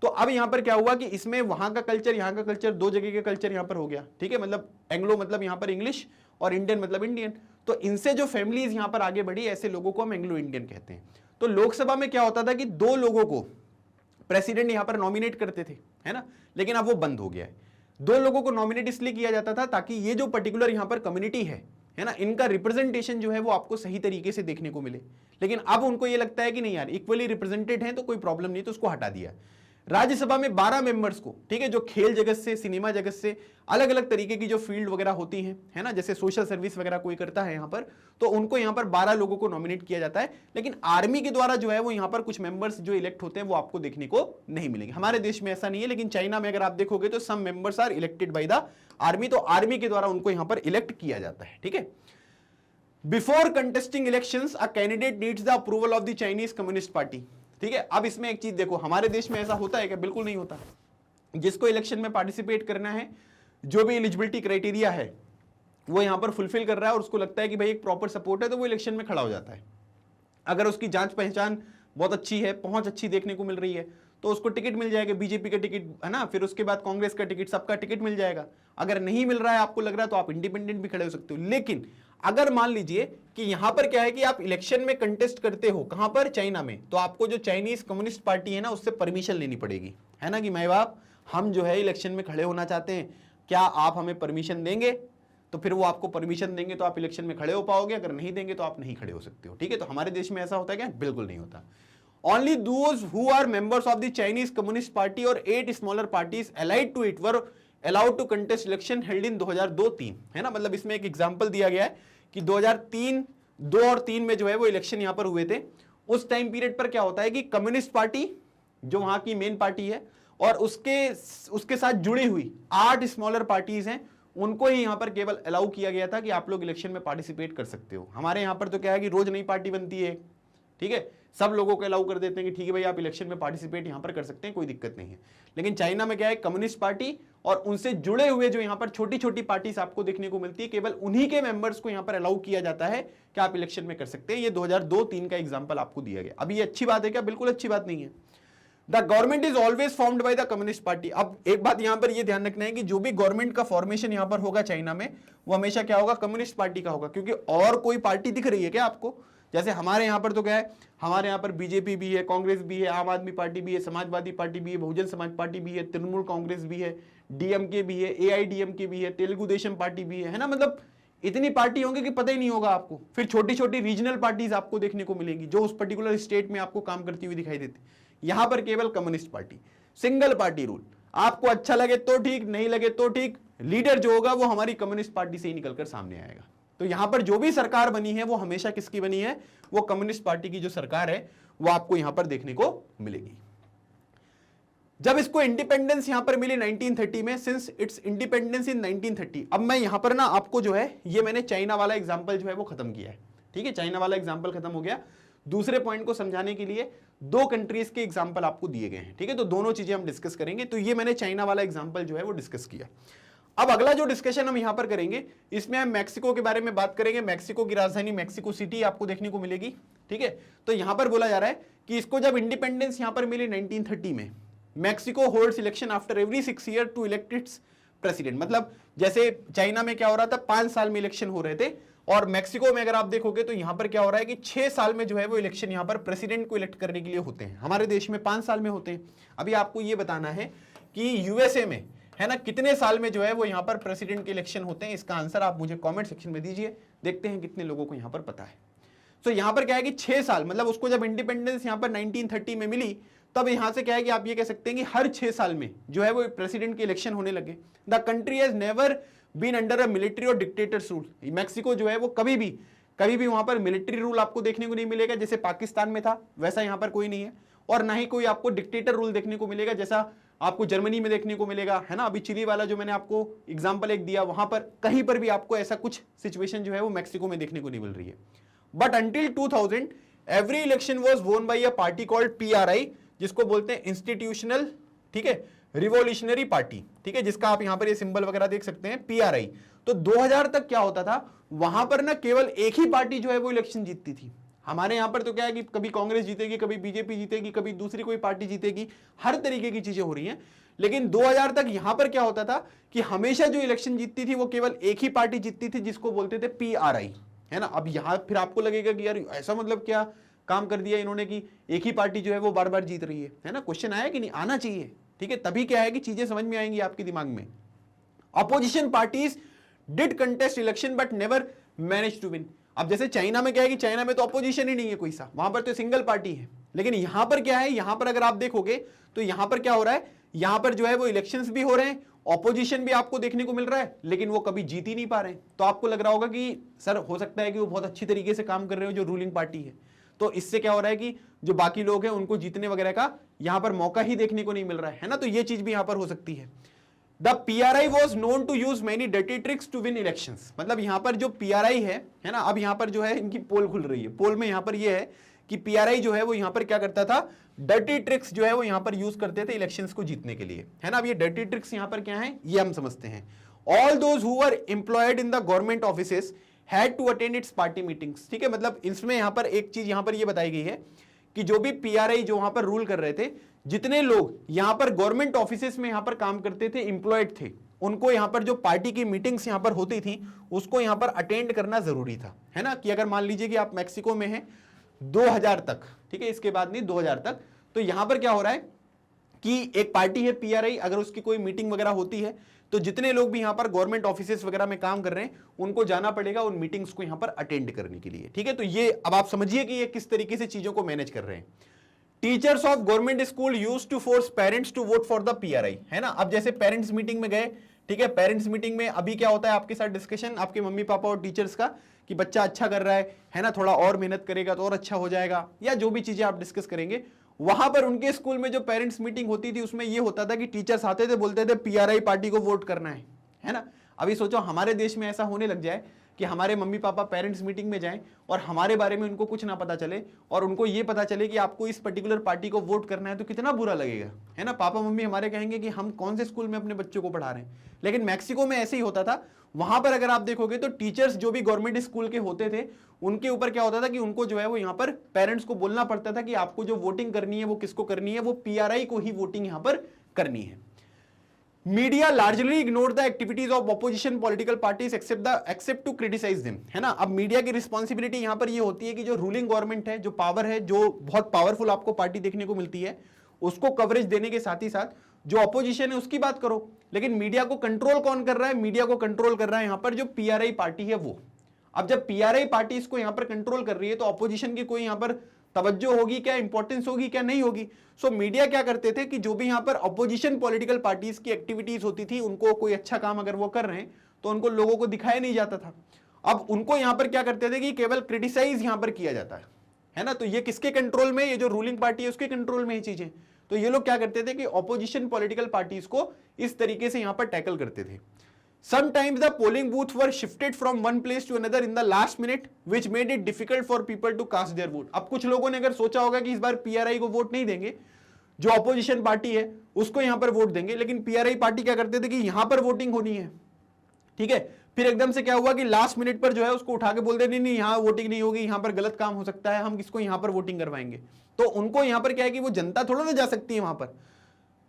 तो अब यहां पर क्या हुआ कि इसमें वहां का कल्चर, यहां का कल्चर, 2 जगह के कल्चर यहां पर हो गया, ठीक है। मतलब एंग्लो मतलब यहां पर इंग्लिश और इंडियन मतलब इंडियन। तो इनसे जो फैमिलीज यहां पर आगे बढ़ी, ऐसे लोगों को हम एंग्लो इंडियन कहते हैं। तो लोकसभा में क्या होता था कि 2 लोगों को प्रेसिडेंट यहां पर नॉमिनेट करते थे, है ना, लेकिन अब वो बंद हो गया है। 2 लोगों को नॉमिनेट इसलिए किया जाता था ताकि ये जो पर्टिकुलर यहां पर कम्युनिटी है ना, इनका रिप्रेजेंटेशन जो है वो आपको सही तरीके से देखने को मिले। लेकिन अब उनको ये लगता है कि नहीं यार, इक्वली रिप्रेजेंटेड है तो कोई प्रॉब्लम नहीं, तो उसको हटा दिया। राज्यसभा में 12 मेंबर्स को, ठीक है, जो खेल जगत से, सिनेमा जगत से, अलग अलग तरीके की जो फील्ड वगैरह होती हैं, है ना, जैसे सोशल सर्विस वगैरह कोई करता है यहाँ पर, तो उनको यहाँ पर 12 लोगों को नॉमिनेट किया जाता है। लेकिन आर्मी के द्वारा जो है वो यहाँ पर कुछ मेंबर्स जो इलेक्ट होते हैं वो आपको देखने को नहीं मिलेंगे। हमारे देश में ऐसा नहीं है, लेकिन चाइना में अगर आप देखोगे तो some members are elected by the army, तो आर्मी के द्वारा उनको यहाँ पर इलेक्ट किया जाता है, ठीक है। Before contesting elections a candidate needs the approval of the Chinese communist party, ठीक है। अब इसमें एक चीज देखो, हमारे देश में ऐसा होता है क्या? बिल्कुल नहीं होता। जिसको इलेक्शन में पार्टिसिपेट करना है, जो भी एलिजिबिलिटी क्राइटेरिया है वो यहां पर फुलफिल कर रहा है और उसको लगता है कि भाई एक प्रॉपर सपोर्ट है, तो वो इलेक्शन में खड़ा हो जाता है। अगर उसकी जांच पहचान बहुत अच्छी है, पहुंच अच्छी देखने को मिल रही है, तो उसको टिकट मिल जाएगा, बीजेपी का टिकट, है ना, फिर उसके बाद कांग्रेस का टिकट, सबका टिकट मिल जाएगा। अगर नहीं मिल रहा है, आपको लग रहा है, तो आप इंडिपेंडेंट भी खड़े हो सकते हो। लेकिन अगर मान लीजिए कि यहां पर क्या है कि आप इलेक्शन में कंटेस्ट करते हो, कहां पर? चाइना में, तो आपको जो चाइनीज कम्युनिस्ट पार्टी है ना, उससे परमिशन लेनी पड़ेगी, है ना, कि माई बाप हम जो है इलेक्शन में खड़े होना चाहते हैं, क्या आप हमें परमिशन देंगे? तो फिर वो आपको परमिशन देंगे तो आप इलेक्शन में खड़े हो पाओगे, अगर नहीं देंगे तो आप नहीं खड़े हो सकते हो, ठीक है। तो हमारे देश में ऐसा होता है क्या? बिल्कुल नहीं होता। Only those who are members of the Chinese Communist Party or 8 smaller parties allied to it were allowed to contest election held in 2002-3, है ना, मतलब इसमें एक एग्जांपल दिया गया है कि 2003, 2 और 3 में जो है वो इलेक्शन यहां पर हुए थे। उस टाइम पीरियड पर क्या होता है कि कम्युनिस्ट पार्टी जो वहां की मेन पार्टी है और उसके साथ जुड़ी हुई 8 स्मॉलर पार्टीज हैं, उनको ही यहां पर केवल अलाउ किया गया था कि आप लोग इलेक्शन में पार्टिसिपेट कर सकते हो। हमारे यहां पर तो क्या है कि रोज नई पार्टी बनती है, ठीक है, सब लोगों को अलाउ कर देते हैं कि ठीक है भाई आप इलेक्शन में पार्टिसिपेट यहां पर कर सकते हैं, कोई दिक्कत नहीं है। लेकिन चाइना में क्या है, कम्युनिस्ट पार्टी और उनसे जुड़े हुए जो यहां पर छोटी छोटी पार्टीज आपको देखने को मिलती है, केवल उन्हीं के मेंबर्स को यहां पर अलाउ किया जाता है कि आप इलेक्शन में कर सकते हैं। ये 2002-3 का एग्जाम्पल आपको दिया गया। अब ये अच्छी बात है क्या? बिल्कुल अच्छी बात नहीं है। The government is always formed by the communist party. अब एक बात यहां पर ये ध्यान रखना है कि जो भी गवर्नमेंट का फॉर्मेशन यहां पर होगा चाइना में, वो हमेशा क्या होगा, कम्युनिस्ट पार्टी का होगा। क्योंकि और कोई पार्टी दिख रही है क्या आपको? जैसे हमारे यहां पर तो क्या है, हमारे यहां पर बीजेपी भी है, कांग्रेस भी है, आम आदमी पार्टी भी है, समाजवादी पार्टी भी है, बहुजन समाज पार्टी भी है, तृणमूल कांग्रेस भी है, डीएमके भी है, एआईडीएमके भी है, तेलुगु देशम पार्टी भी है ना। मतलब इतनी पार्टी होंगी कि पता ही नहीं होगा आपको। फिर छोटी छोटी रीजनल पार्टीज आपको देखने को मिलेंगी जो उस पर्टिकुलर स्टेट में आपको काम करती हुई दिखाई देती। यहां पर केवल communist party, single party rule. आपको अच्छा लगे तो ठीक, नहीं लगे तो ठीक, लीडर जो होगा वो हमारी कम्युनिस्ट पार्टी से ही निकलकर सामने आएगा। तो यहां पर जो भी सरकार बनी है वो हमेशा किसकी बनी है? वो कम्युनिस्ट पार्टी की जो सरकार है वो आपको यहां पर देखने को मिलेगी। जब इसको इंडिपेंडेंस यहां पर मिली 1930 में, सिंस इट्स इंडिपेंडेंस इन 1930। अब मैं यहां पर ना आपको जो है ये मैंने चाइना वाला एग्जांपल जो है वो खत्म किया है, ठीक है, चाइना वाला एग्जांपल खत्म हो गया। दूसरे पॉइंट को समझाने के लिए 2 कंट्रीज के एग्जांपल आपको दिए गए हैं, ठीक है, तो दोनों चीजें हम डिस्कस करेंगे। तो ये मैंने चाइना वाला एग्जांपल जो है वो डिस्कस किया। अब अगला जो डिस्कशन हम यहां पर करेंगे, इसमें हम मैक्सिको के बारे में बात करेंगे। मैक्सिको की राजधानी मैक्सिको सिटी आपको देखने को मिलेगी, ठीक है। तो यहां पर बोला जा रहा है कि इसको जब इंडिपेंडेंस यहां पर मिली 1930 में, Mexico holds election after every 6 year to elect its president. मतलब जैसे चाइना में क्या हो रहा था, 5 साल में इलेक्शन हो रहे थे, और मैक्सिको में अगर आप देखोगे तो यहां पर क्या हो रहा है कि 6 साल में जो है वो इलेक्शन यहां पर प्रेसिडेंट को इलेक्ट करने के लिए होते हैं। हमारे देश में 5 साल में होते हैं। अभी आपको ये बताना है कि यूएसए में, है ना, कितने साल में जो है वो यहां पर प्रेसिडेंट के इलेक्शन होते हैं। इसका आंसर आप मुझे कमेंट सेक्शन में दीजिए, देखते हैं कितने लोगों को यहां पर पता है। तो यहां पर क्या है कि 6 साल, मतलब उसको जब इंडिपेंडेंस यहां पर 1930 में मिली, तब यहां से क्या है कि आप ये कह सकते हैं कि हर 6 साल में जो है वो प्रेसिडेंट के इलेक्शन होने लगे। The country has never been under a military और डिक्टेटर्स रूल। मैक्सिको जो है वो कभी भी वहां पर मिलिट्री रूल आपको देखने को नहीं मिलेगा, जैसे पाकिस्तान में था वैसा यहां पर कोई नहीं है, और ना ही कोई आपको डिक्टेटर रूल देखने को मिलेगा जैसा आपको जर्मनी में देखने को मिलेगा, है ना। अभी चिली वाला जो मैंने आपको एग्जांपल एक दिया, वहां पर कहीं पर भी आपको ऐसा कुछ सिचुएशन जो है वो मैक्सिको में देखने को नहीं मिल रही है। But until 2000 every election was won by a party called PRI, जिसको बोलते हैं इंस्टीट्यूशनल, ठीक है, रिवॉल्यूशनरी पार्टी, ठीक है, जिसका आप यहां पर ये सिंबल वगैरह देख सकते हैं, पीआरआई। तो 2000 तक क्या होता था, वहां पर ना केवल एक ही पार्टी जो है वो इलेक्शन जीतती थी। हमारे यहां पर तो क्या है कि कभी कांग्रेस जीतेगी, कभी बीजेपी जीतेगी, कभी दूसरी कोई पार्टी जीतेगी, हर तरीके की चीजें हो रही हैं। लेकिन 2000 तक यहां पर क्या होता था कि हमेशा जो इलेक्शन जीतती थी वो केवल एक ही पार्टी जीतती थी, जिसको बोलते थे पीआरआई, है ना। अब यहां फिर आपको लगेगा कि यार ऐसा मतलब क्या काम कर दिया इन्होंने कि एक ही पार्टी जो है वो बार बार जीत रही है ना। क्वेश्चन आया कि नहीं, आना चाहिए, ठीक है, तभी क्या है कि चीजें समझ में आएंगी आपके दिमाग में। Opposition parties did contest election but never manage to win. अब जैसे चाइना में क्या है कि चाइना में तो अपोजिशन ही नहीं है कोई सा, वहां पर तो सिंगल पार्टी है। लेकिन यहां पर क्या है, यहां पर अगर आप देखोगे तो यहां पर क्या हो रहा है, यहां पर जो है वो इलेक्शंस भी हो रहे हैं, ऑपोजिशन भी आपको देखने को मिल रहा है, लेकिन वो कभी जीत ही नहीं पा रहे हैं। तो आपको लग रहा होगा कि सर हो सकता है कि वो बहुत अच्छी तरीके से काम कर रहे हो जो रूलिंग पार्टी है, तो इससे क्या हो रहा है कि जो बाकी लोग हैं उनको जीतने वगैरह का यहां पर मौका ही देखने को नहीं मिल रहा है ना। तो ये चीज भी यहां पर हो सकती है। The PRI was known to use many dirty tricks to win elections। मतलब यहां पर जो PRI है ना, अब यहां पर जो है इनकी पोल खुल रही है। पोल में यहां पर ये है कि PRI जो है वो यहां पर क्या करता था, डर्टी ट्रिक्स जो है वो यहां पर यूज करते थे इलेक्शंस को जीतने के लिए, है ना। अब ये डर्टी ट्रिक्स यहां पर क्या है ये हम समझते हैं। All those who were employed in the government offices had to attend its party meetings, ठीक है। मतलब इसमें यहां पर एक चीज यहां पर ये बताई गई है कि जो भी PRI जो वहां पर रूल कर रहे थे, जितने लोग यहां पर गवर्नमेंट ऑफिसेस में यहां पर काम करते थे, एम्प्लॉयड थे, उनको यहां पर जो पार्टी की मीटिंग्स यहां पर होती थी उसको यहां पर अटेंड करना जरूरी था, है ना। कि अगर मान लीजिए कि आप मैक्सिको में हैं 2000 तक, ठीक है, इसके बाद नहीं 2000 तक, तो यहां पर क्या हो रहा है कि एक पार्टी है PRI, अगर उसकी कोई मीटिंग वगैरह होती है तो जितने लोग भी यहां पर गवर्नमेंट ऑफिसेस वगैरह में काम कर रहे हैं उनको जाना पड़ेगा उन मीटिंग्स को यहां पर अटेंड करने के लिए, ठीक है। तो ये अब आप समझिए कि ये किस तरीके से चीजों को मैनेज कर रहे हैं। Teachers of government school used to force parents to vote for the PRI, है ना। अब जैसे पेरेंट्स मीटिंग में गए, ठीक है, पेरेंट्स मीटिंग में अभी क्या होता है आपके साथ डिस्कशन आपके मम्मी पापा और टीचर्स का कि बच्चा अच्छा कर रहा है ना, थोड़ा और मेहनत करेगा तो और अच्छा हो जाएगा, या जो भी चीजें आप डिस्कस करेंगे। वहां पर उनके स्कूल में जो पेरेंट्स मीटिंग होती थी उसमें ये होता था कि टीचर्स आते थे, बोलते थे पीआरआई पार्टी को वोट करना है ना। अभी सोचो हमारे देश में ऐसा होने लग जाए कि हमारे मम्मी पापा पेरेंट्स मीटिंग में जाएं और हमारे बारे में उनको कुछ ना पता चले और उनको ये पता चले कि आपको इस पर्टिकुलर पार्टी को वोट करना है, तो कितना बुरा लगेगा, है ना। पापा मम्मी हमारे कहेंगे कि हम कौन से स्कूल में अपने बच्चों को पढ़ा रहे हैं। लेकिन मैक्सिको में ऐसे ही होता था। वहां पर अगर आप देखोगे तो टीचर्स जो भी गवर्नमेंट स्कूल के होते थे उनके ऊपर क्या होता था कि उनको जो है वो यहाँ पर पेरेंट्स को बोलना पड़ता था कि आपको जो वोटिंग करनी है वो किसको करनी है, वो पीआरआई को ही वोटिंग यहाँ पर करनी है। Media largely ignore the activities of opposition political parties except to criticise them, है ना। अब मीडिया की रिस्पॉन्सिबिलिटी यहां पर ये होती है कि जो रूलिंग गवर्नमेंट है, जो पावर है, जो बहुत पावरफुल आपको पार्टी देखने को मिलती है, उसको कवरेज देने के साथ ही साथ जो ऑपोजिशन है उसकी बात करो। लेकिन मीडिया को कंट्रोल कौन कर रहा है? मीडिया को कंट्रोल कर रहा है यहां पर जो पीआरआई पार्टी है वो। अब जब पीआरआई पार्टी इसको यहां पर कंट्रोल कर रही है तो ऑपोजिशन की कोई यहां पर तवज्जो होगी क्या, इंपॉर्टेंस होगी क्या? नहीं होगी। सो मीडिया क्या करते थे कि जो भी यहां पर अपोजिशन पॉलिटिकल पार्टीज की एक्टिविटीज होती थी, उनको कोई अच्छा काम अगर वो कर रहे हैं तो उनको लोगों को दिखाया नहीं जाता था। अब उनको यहां पर क्या करते थे कि केवल क्रिटिसाइज यहां पर किया जाता है ना। तो ये किसके कंट्रोल में? ये जो रूलिंग पार्टी है उसके कंट्रोल में ही चीजें। तो ये लोग क्या करते थे कि ऑपोजिशन पॉलिटिकल पार्टीज को इस तरीके से यहां पर टैकल करते थे। Sometimes the polling booths were shifted from one place to another in the last minute, which made it difficult for people to cast their vote. अब कुछ लोगों ने अगर सोचा होगा कि इस बार पीआरआई को वोट नहीं देंगे, जो ऑपोजिशन पार्टी है उसको यहां पर वोट देंगे, लेकिन पीआरआई पार्टी क्या करते थे कि यहां पर वोटिंग होनी है, ठीक है। फिर एकदम से क्या हुआ कि लास्ट मिनट पर जो है उसको उठा के बोल दे नहीं यहां वोटिंग नहीं होगी, यहां पर गलत काम हो सकता है, हम किसको यहां पर वोटिंग करवाएंगे। तो उनको यहां पर क्या है कि वो जनता थोड़ा ना जा सकती है वहां पर,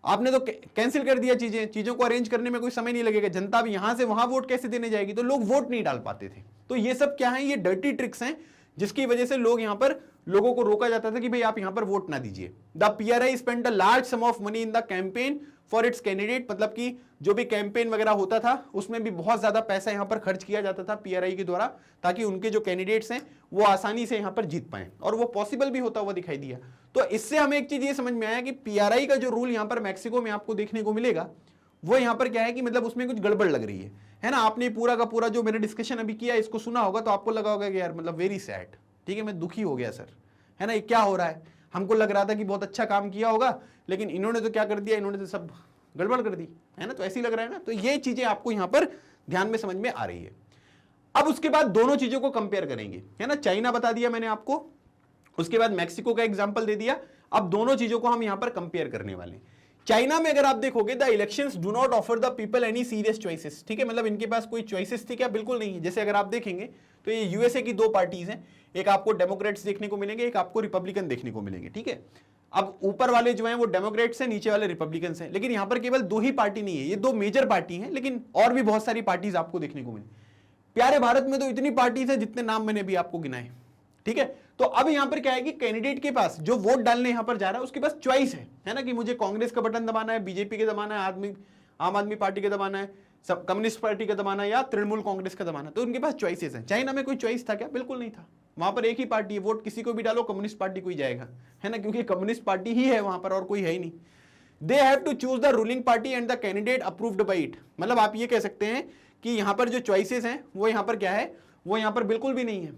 आपने तो कैंसिल कर दिया चीजों को अरेंज करने में कोई समय नहीं लगेगा। जनता भी यहां से वहां वोट कैसे देने जाएगी? तो लोग वोट नहीं डाल पाते थे। तो ये सब क्या है? ये डर्टी ट्रिक्स हैं जिसकी वजह से लोग यहां पर लोगों को रोका जाता था कि भाई आप यहां पर वोट ना दीजिए। The PRI spend a large some of money in the campaign for its candidate, मतलब कि जो भी कैंपेन वगैरह होता था उसमें भी बहुत ज्यादा पैसा यहां पर खर्च किया जाता था पीआरआई के द्वारा, ताकि उनके जो कैंडिडेट्स हैं वो आसानी से यहां पर जीत पाए, और वो पॉसिबल भी होता हुआ दिखाई दिया। तो इससे हमें एक चीज ये समझ में आया कि पीआरआई का जो रूल यहां पर मैक्सिको में आपको देखने को मिलेगा वो यहां पर क्या है कि मतलब उसमें कुछ गड़बड़ लग रही है ना। आपने पूरा का पूरा जो मैंने डिस्कशन अभी किया इसको सुना होगा तो आपको लगा होगा कि यार मतलब वेरी सैड, ठीक है, मैं दुखी हो गया सर, है ना, ये क्या हो रहा है। हमको लग रहा था कि बहुत अच्छा काम किया होगा, लेकिन इन्होंने तो क्या कर दिया, इन्होंने तो सब गड़बड़ कर दी, है ना। तो ऐसी लग रहा है ना। तो ये चीजें आपको यहां पर ध्यान में समझ में आ रही है। अब उसके बाद दोनों चीजों को कंपेयर करेंगे, है ना। चाइना बता दिया मैंने आपको, उसके बाद मैक्सिको का एग्जांपल दे दिया। अब दोनों चीजों को हम यहां पर कंपेयर करने वाले हैं। चाइना में अगर आप देखोगे the elections do not offer the people any serious choices, ठीक है, मतलब इनके पास कोई चॉइसेस थी क्या? बिल्कुल नहीं है। जैसे अगर आप देखेंगे तो ये यूएसए की दो पार्टीज हैं, एक आपको डेमोक्रेट्स देखने को मिलेंगे, एक आपको रिपब्लिकन देखने को मिलेंगे, ठीक है। अब ऊपर वाले जो हैं वो डेमोक्रेट्स हैं, नीचे वाले रिपब्लिकन्स हैं, लेकिन यहां पर केवल दो ही पार्टी नहीं है, ये दो मेजर पार्टी हैं, लेकिन और भी बहुत सारी पार्टीज आपको देखने को मिले। प्यारे भारत में तो इतनी पार्टीज है जितने नाम मैंने भी आपको गिनाए, ठीक है। तो अब यहां पर क्या है कि कैंडिडेट के पास जो वोट डालने यहां पर जा रहा है उसके पास चॉइस है ना, कि मुझे कांग्रेस का बटन दबाना है, बीजेपी के दबाना है, आम आदमी पार्टी का दबाना है, सब कम्युनिस्ट पार्टी का दबाना है, या तृणमूल कांग्रेस का दबाना है। तो उनके पास चॉइसेस हैं। चाइना में कोई चॉइस था क्या? बिल्कुल नहीं था। वहां पर एक ही पार्टी है, वोट किसी को भी डालो कम्युनिस्ट पार्टी को ही जाएगा, है ना, क्योंकि कम्युनिस्ट पार्टी ही है वहां पर और कोई है ही नहीं। They have to choose the ruling party and the candidate approved by it, मतलब आप ये कह सकते हैं कि यहां पर जो चॉइसेस हैं वो यहां पर क्या है, वो यहां पर बिल्कुल भी नहीं है,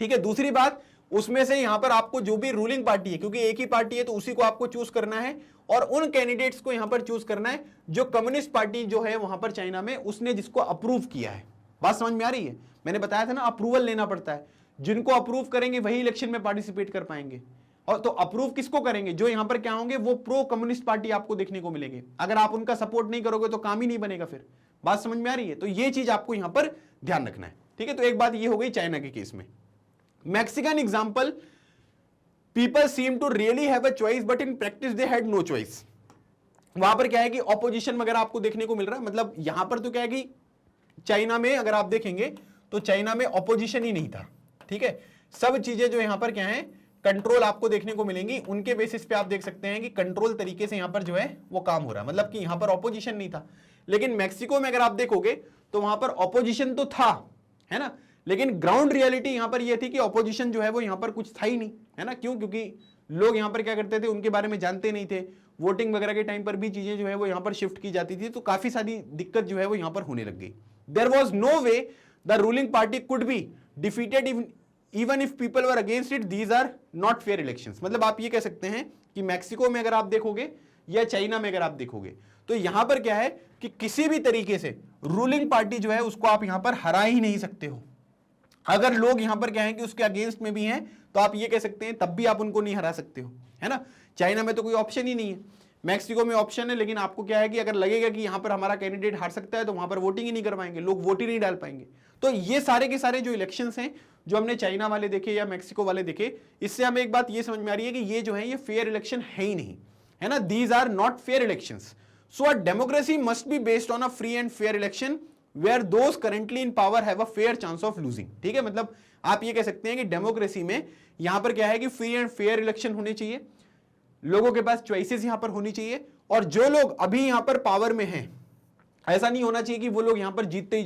ठीक है। दूसरी बात, उसमें से यहां पर आपको जो भी रूलिंग पार्टी है, क्योंकि एक ही पार्टी है तो उसी को आपको चूज करना है, और उन कैंडिडेट्स को यहां पर चूज करना है जो कम्युनिस्ट पार्टी जो है वहां पर चाइना में उसने जिसको अप्रूव किया है। बात समझ में आ रही है? मैंने बताया था ना, अप्रूवल लेना पड़ता है, जिनको अप्रूव करेंगे वही इलेक्शन में पार्टिसिपेट कर पाएंगे। और तो अप्रूव किसको करेंगे? जो यहां पर क्या होंगे, वो प्रो कम्युनिस्ट पार्टी आपको देखने को मिलेंगे। अगर आप उनका सपोर्ट नहीं करोगे तो काम ही नहीं बनेगा फिर। बात समझ में आ रही है? तो ये चीज आपको यहां पर ध्यान रखना है, ठीक है। तो एक बात ये हो गई चाइना के केस में। Mexican example, people seem to really have a choice but in practice they had no choice. वहां पर क्या है कि ऑपोजिशन वगैरह आपको देखने को मिल रहा है, मतलब यहां पर तो क्या है कि चाइना में अगर आप देखेंगे तो चाइना में ऑपोजिशन ही नहीं था, ठीक है। सब चीजें जो यहां पर क्या है, कंट्रोल आपको देखने को मिलेंगी। उनके बेसिस पे आप देख सकते हैं कि कंट्रोल तरीके से यहां पर जो है वो काम हो रहा है, मतलब कि यहां पर ऑपोजिशन नहीं था। लेकिन मैक्सिको में अगर आप देखोगे तो वहां पर ऑपोजिशन तो था, है ना, लेकिन ग्राउंड रियलिटी यहां पर यह थी कि ऑपोजिशन जो है वो यहां पर कुछ था ही नहीं, है ना। क्यों? क्योंकि लोग यहां पर क्या करते थे, उनके बारे में जानते नहीं थे, वोटिंग वगैरह के टाइम पर भी चीजें जो है वो यहाँ पर शिफ्ट की जाती थी, तो काफी सारी दिक्कत जो है वो यहाँ पर होने लग गई। There was no way the ruling party could be defeated even if people were against it, these are not fair elections. मतलब आप ये कह सकते हैं कि मैक्सिको में अगर आप देखोगे या चाइना में अगर आप देखोगे तो यहां पर क्या है कि किसी भी तरीके से रूलिंग पार्टी जो है उसको आप यहां पर हरा ही नहीं सकते हो। अगर लोग यहां पर क्या है कि उसके अगेंस्ट में भी हैं तो आप ये कह सकते हैं तब भी आप उनको नहीं हरा सकते हो, है ना। चाइना में तो कोई ऑप्शन ही नहीं है, मैक्सिको में ऑप्शन है, लेकिन आपको क्या है कि अगर लगेगा कि यहां पर हमारा कैंडिडेट हार सकता है तो वहां पर वोटिंग ही नहीं करवाएंगे, लोग वोट ही नहीं डाल पाएंगे। तो ये सारे के सारे जो इलेक्शंस हैं जो हमने चाइना वाले देखे या मैक्सिको वाले देखे, इससे हमें एक बात ये समझ में आ रही है कि ये जो है ये फेयर इलेक्शन है ही नहीं, है ना। These are not fair elections. So a democracy must be based on a free and fair election where those currently in power have a fair chance of losing. ठीक है, मतलब आप ये कह सकते हैं कि डेमोक्रेसी में यहां पर क्या है कि फ्री एंड फेयर इलेक्शन होने चाहिए, लोगों के पास चॉइसेस यहां पर होनी चाहिए, और जो लोग अभी यहां पर पावर में हैं ऐसा नहीं होना चाहिए कि वो लोग यहां पर जीतते ही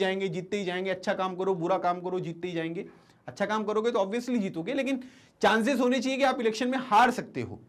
जाएंगे, अच्छा काम करो बुरा काम करो जीतते ही जाएंगे। अच्छा काम करोगे तो ऑब्वियसली जीतोगे, लेकिन चांसेस होने चाहिए कि आप इलेक्शन में हार सकते हो।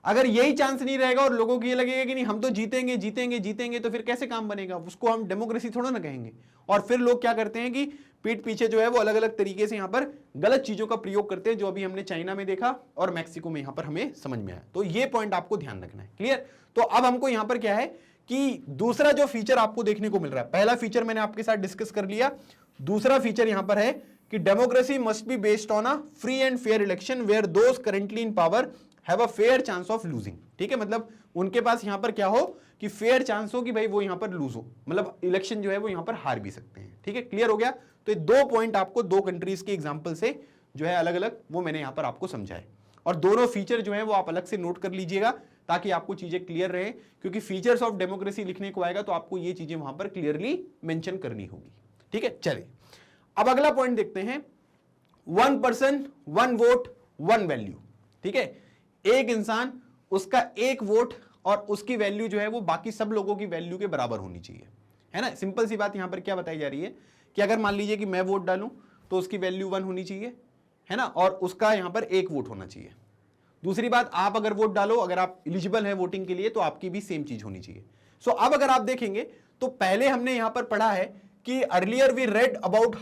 अगर यही चांस नहीं रहेगा और लोगों को ये लगेगा कि नहीं हम तो जीतेंगे, तो फिर कैसे काम बनेगा, उसको हम डेमोक्रेसी थोड़ा ना कहेंगे। और फिर लोग क्या करते हैं कि पीठ पीछे जो है वो अलग अलग तरीके से यहां पर गलत चीजों का प्रयोग करते हैं, जो अभी हमने चाइना में देखा और मैक्सिको में यहां पर हमें समझ में आया। तो ये पॉइंट आपको ध्यान रखना है, क्लियर। तो अब हमको यहां पर क्या है कि दूसरा जो फीचर आपको देखने को मिल रहा है, पहला फीचर मैंने आपके साथ डिस्कस कर लिया, दूसरा फीचर यहां पर है कि democracy must be based on a free and fair election where those currently in power have a fair chance of losing. ठीक है, मतलब उनके पास यहां पर क्या हो कि फेयर चांस हो कि भाई वो यहां पर लूज हो, मतलब इलेक्शन जो है वो यहां पर हार भी सकते हैं। ठीक है, क्लियर हो गया। तो ये दो पॉइंट आपको दो कंट्रीज के एग्जांपल से जो है अलग अलग वो मैंने यहां पर आपको समझाए, और दोनों फीचर जो है वो आप अलग से नोट कर लीजिएगा ताकि आपको चीजें क्लियर रहे, क्योंकि फीचर्स ऑफ डेमोक्रेसी लिखने को आएगा तो आपको ये चीजें वहां पर क्लियरली मेंशन करनी होगी। ठीक है, चलिए अब अगला पॉइंट देखते हैं, 1 पर्सन 1 वोट 1 वैल्यू। ठीक है, एक इंसान उसका एक वोट और उसकी वैल्यू जो है वो बाकी सब लोगों की वैल्यू के बराबर होनी चाहिए, है ना। सिंपल सी बात यहां पर क्या बताई जा रही है कि अगर मान लीजिए कि मैं वोट डालूं तो उसकी वैल्यू 1 होनी चाहिए, है ना, और उसका यहां पर एक वोट होना चाहिए। दूसरी बात, आप अगर वोट डालो, अगर आप एलिजिबल हैं वोटिंग के लिए तो आपकी भी सेम चीज होनी चाहिए। सो अब अगर आप देखेंगे तो पहले हमने यहां पर पढ़ा है कि earlier we read about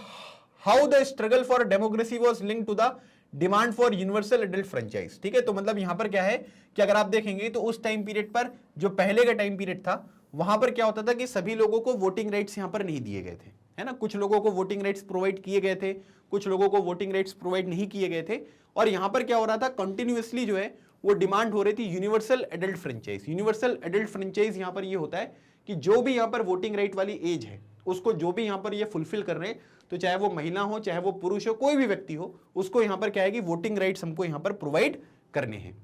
how the struggle for democracy was linked to the demand for universal adult franchise. ठीक है, तो मतलब यहां पर क्या है कि अगर आप देखेंगे तो उस टाइम पीरियड पर जो पहले का टाइम पीरियड था वहां पर क्या होता था कि सभी लोगों को वोटिंग राइट्स यहां पर नहीं दिए गए थे, है ना। कुछ लोगों को वोटिंग राइट्स प्रोवाइड किए गए थे, कुछ लोगों को वोटिंग राइट्स प्रोवाइड नहीं किए गए थे, और यहां पर क्या हो रहा था कंटिन्यूअसली जो है वो डिमांड हो रही थी universal adult franchise. Universal adult franchise यहां पर ये होता है कि जो भी यहां पर वोटिंग राइट वाली एज है उसको जो भी यहां पर ये फुलफिल कर रहे हैं, तो चाहे वो महिला हो चाहे वो पुरुष हो कोई भी व्यक्ति हो, उसको यहां पर क्या है कि वोटिंग राइट्स हमको यहां पर प्रोवाइड करने हैं।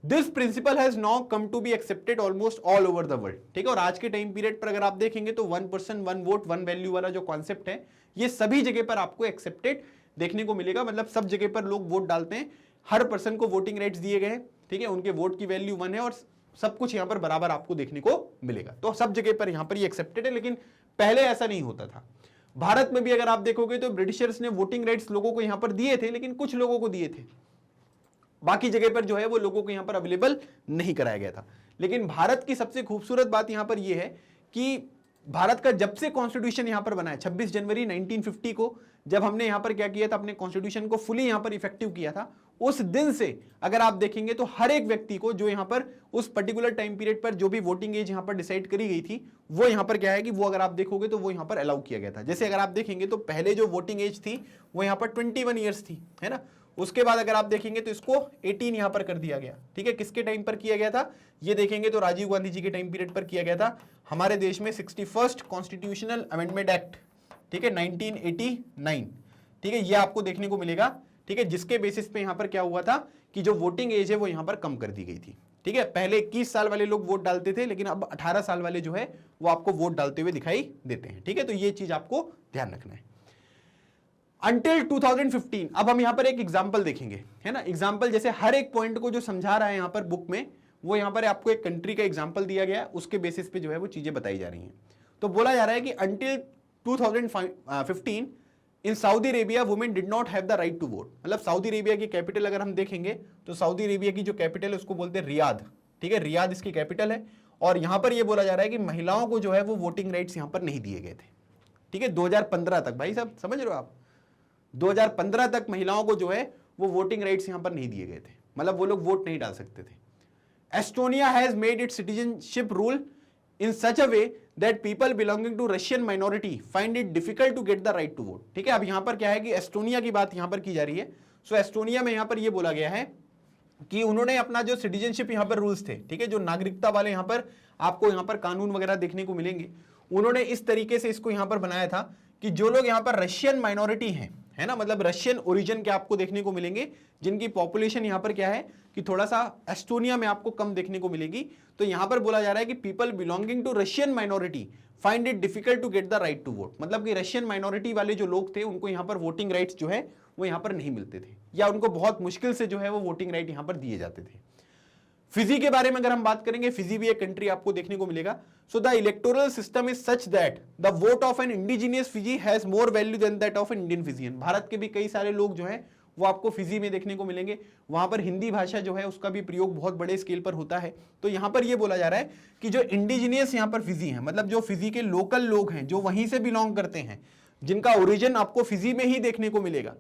This principle has now come to be accepted almost all over the world. ठीक है, और आज के टाइम पीरियड पर अगर आप देखेंगे तो 1 पर्सन 1 वोट 1 वैल्यू वाला जो कॉन्सेप्ट है ये सभी जगह पर आपको एक्सेप्टेड देखने को मिलेगा। मतलब सब जगह पर लोग वोट डालते हैं, हर पर्सन को वोटिंग राइट्स दिए गए हैं। ठीक है, उनके वोट की वैल्यू 1 है और सब कुछ यहां पर बराबर आपको देखने को मिलेगा। तो सब जगह पर यहां पर ये एक्सेप्टेड है, लेकिन पहले ऐसा नहीं होता था। भारत में भी अगर आप देखोगे तो ब्रिटिशर्स ने वोटिंग राइट्स लोगों को यहां पर दिए थे, लेकिन कुछ लोगों को दिए थे, बाकी जगह पर जो है वो लोगों को यहां पर अवेलेबल नहीं कराया गया था। लेकिन भारत की सबसे खूबसूरत बात यहां पर यह है कि भारत का जब से कॉन्स्टिट्यूशन यहां पर बना है 26 जनवरी 1950 को, जब हमने यहां पर क्या किया था, अपने कॉन्स्टिट्यूशन को फुली यहां पर इफेक्टिव किया था, उस दिन से अगर आप देखेंगे तो हर एक व्यक्ति को जो यहां पर उस पर्टिकुलर टाइम पीरियड पर जो भी वोटिंग एज यहां पर डिसाइड करी गई थी वो यहां पर क्या है कि वो अगर आप देखोगे तो वो यहां पर अलाउ किया गया था। जैसे अगर आप देखेंगे तो पहले जो वोटिंग एज थी वो यहां पर 21 ईयर्स थी, है ना। उसके बाद अगर आप देखेंगे तो इसको 18 यहां पर कर दिया गया। ठीक है, किसके टाइम पर किया गया था ये देखेंगे तो राजीव गांधी जी के टाइम पीरियड पर किया गया था। हमारे देश में 61st कॉन्स्टिट्यूशनल अमेंडमेंट एक्ट, ठीक है, 1989, ठीक है, ये आपको देखने को मिलेगा। ठीक है, जिसके बेसिस पे यहां पर क्या हुआ था कि जो वोटिंग एज है वो यहां पर कम कर दी गई थी। ठीक है, पहले 21 साल वाले लोग वोट डालते थे, लेकिन अब 18 साल वाले जो है वो आपको वोट डालते हुए दिखाई देते हैं। ठीक है, तो ये चीज आपको ध्यान रखना है। अंटिल 2015, अब हम यहां पर एक एग्जाम्पल देखेंगे, है ना। एग्जाम्पल जैसे हर एक पॉइंट को जो समझा रहा है यहां पर बुक में, वो यहां पर आपको एक कंट्री का एग्जाम्पल दिया गया है, उसके बेसिस पे जो है वो चीजें बताई जा रही हैं। तो बोला जा रहा है कि until 2015 in Saudi Arabia women did not have the right to vote. मतलब सऊदी अरेबिया की कैपिटल अगर हम देखेंगे तो सऊदी अरेबिया की जो कैपिटल है उसको बोलते हैं रियाद। ठीक है, रियाद इसकी कैपिटल है। और यहां पर ये बोला जा रहा है कि महिलाओं को जो है वो वोटिंग राइट्स यहां पर नहीं दिए गए थे, ठीक है, 2015 तक। भाई साहब समझ रहे हो आप, 2015 तक महिलाओं को जो है वो वोटिंग राइट्स यहां पर नहीं दिए गए थे, मतलब वो लोग वोट नहीं डाल सकते थे। Estonia has made it's citizenship rule in such a way that people belonging to Russian minority find it difficult to get the right to vote। ठीक है, अब यहां पर क्या है कि एस्टोनिया की बात यहां पर की जा रही है। सो एस्टोनिया में यहां पर यह बोला गया है कि उन्होंने अपना जो सिटीजनशिप यहां पर रूल्स थे, ठीक है, जो नागरिकता वाले यहां पर आपको यहां पर कानून वगैरह देखने को मिलेंगे, उन्होंने इस तरीके से इसको यहां पर बनाया था कि जो लोग यहां पर रशियन माइनॉरिटी हैं, है ना, मतलब रशियन ओरिजिन के आपको देखने को मिलेंगे, जिनकी पॉपुलेशन यहां पर क्या है कि थोड़ा सा एस्टोनिया में आपको कम देखने को मिलेगी। तो यहां पर बोला जा रहा है कि people belonging to Russian minority find it difficult to get the right to vote, मतलब कि रशियन माइनॉरिटी वाले जो लोग थे उनको यहां पर वोटिंग राइट्स जो है वो यहां पर नहीं मिलते थे, या उनको बहुत मुश्किल से जो है वो वोटिंग राइट यहां पर दिए जाते थे। फिजी के बारे में अगर हम बात करेंगे, फिजी भी एक कंट्री आपको देखने को मिलेगा। So the electoral system is such that the vote of an indigenous Fiji has more value than that of an Indian Fijian. Bharat के भी कई सारे लोग जो हैं वो आपको फिजी में देखने को मिलेंगे, वहां पर हिंदी भाषा जो है उसका भी प्रयोग बहुत बड़े स्केल पर होता है। तो यहां पर यह बोला जा रहा है कि जो इंडिजिनियस यहां पर फिजी है, मतलब जो फिजी के लोकल लोग हैं, जो वहीं से बिलोंग करते हैं, जिनका ओरिजिन आपको फिजी में ही देखने को मिलेगा,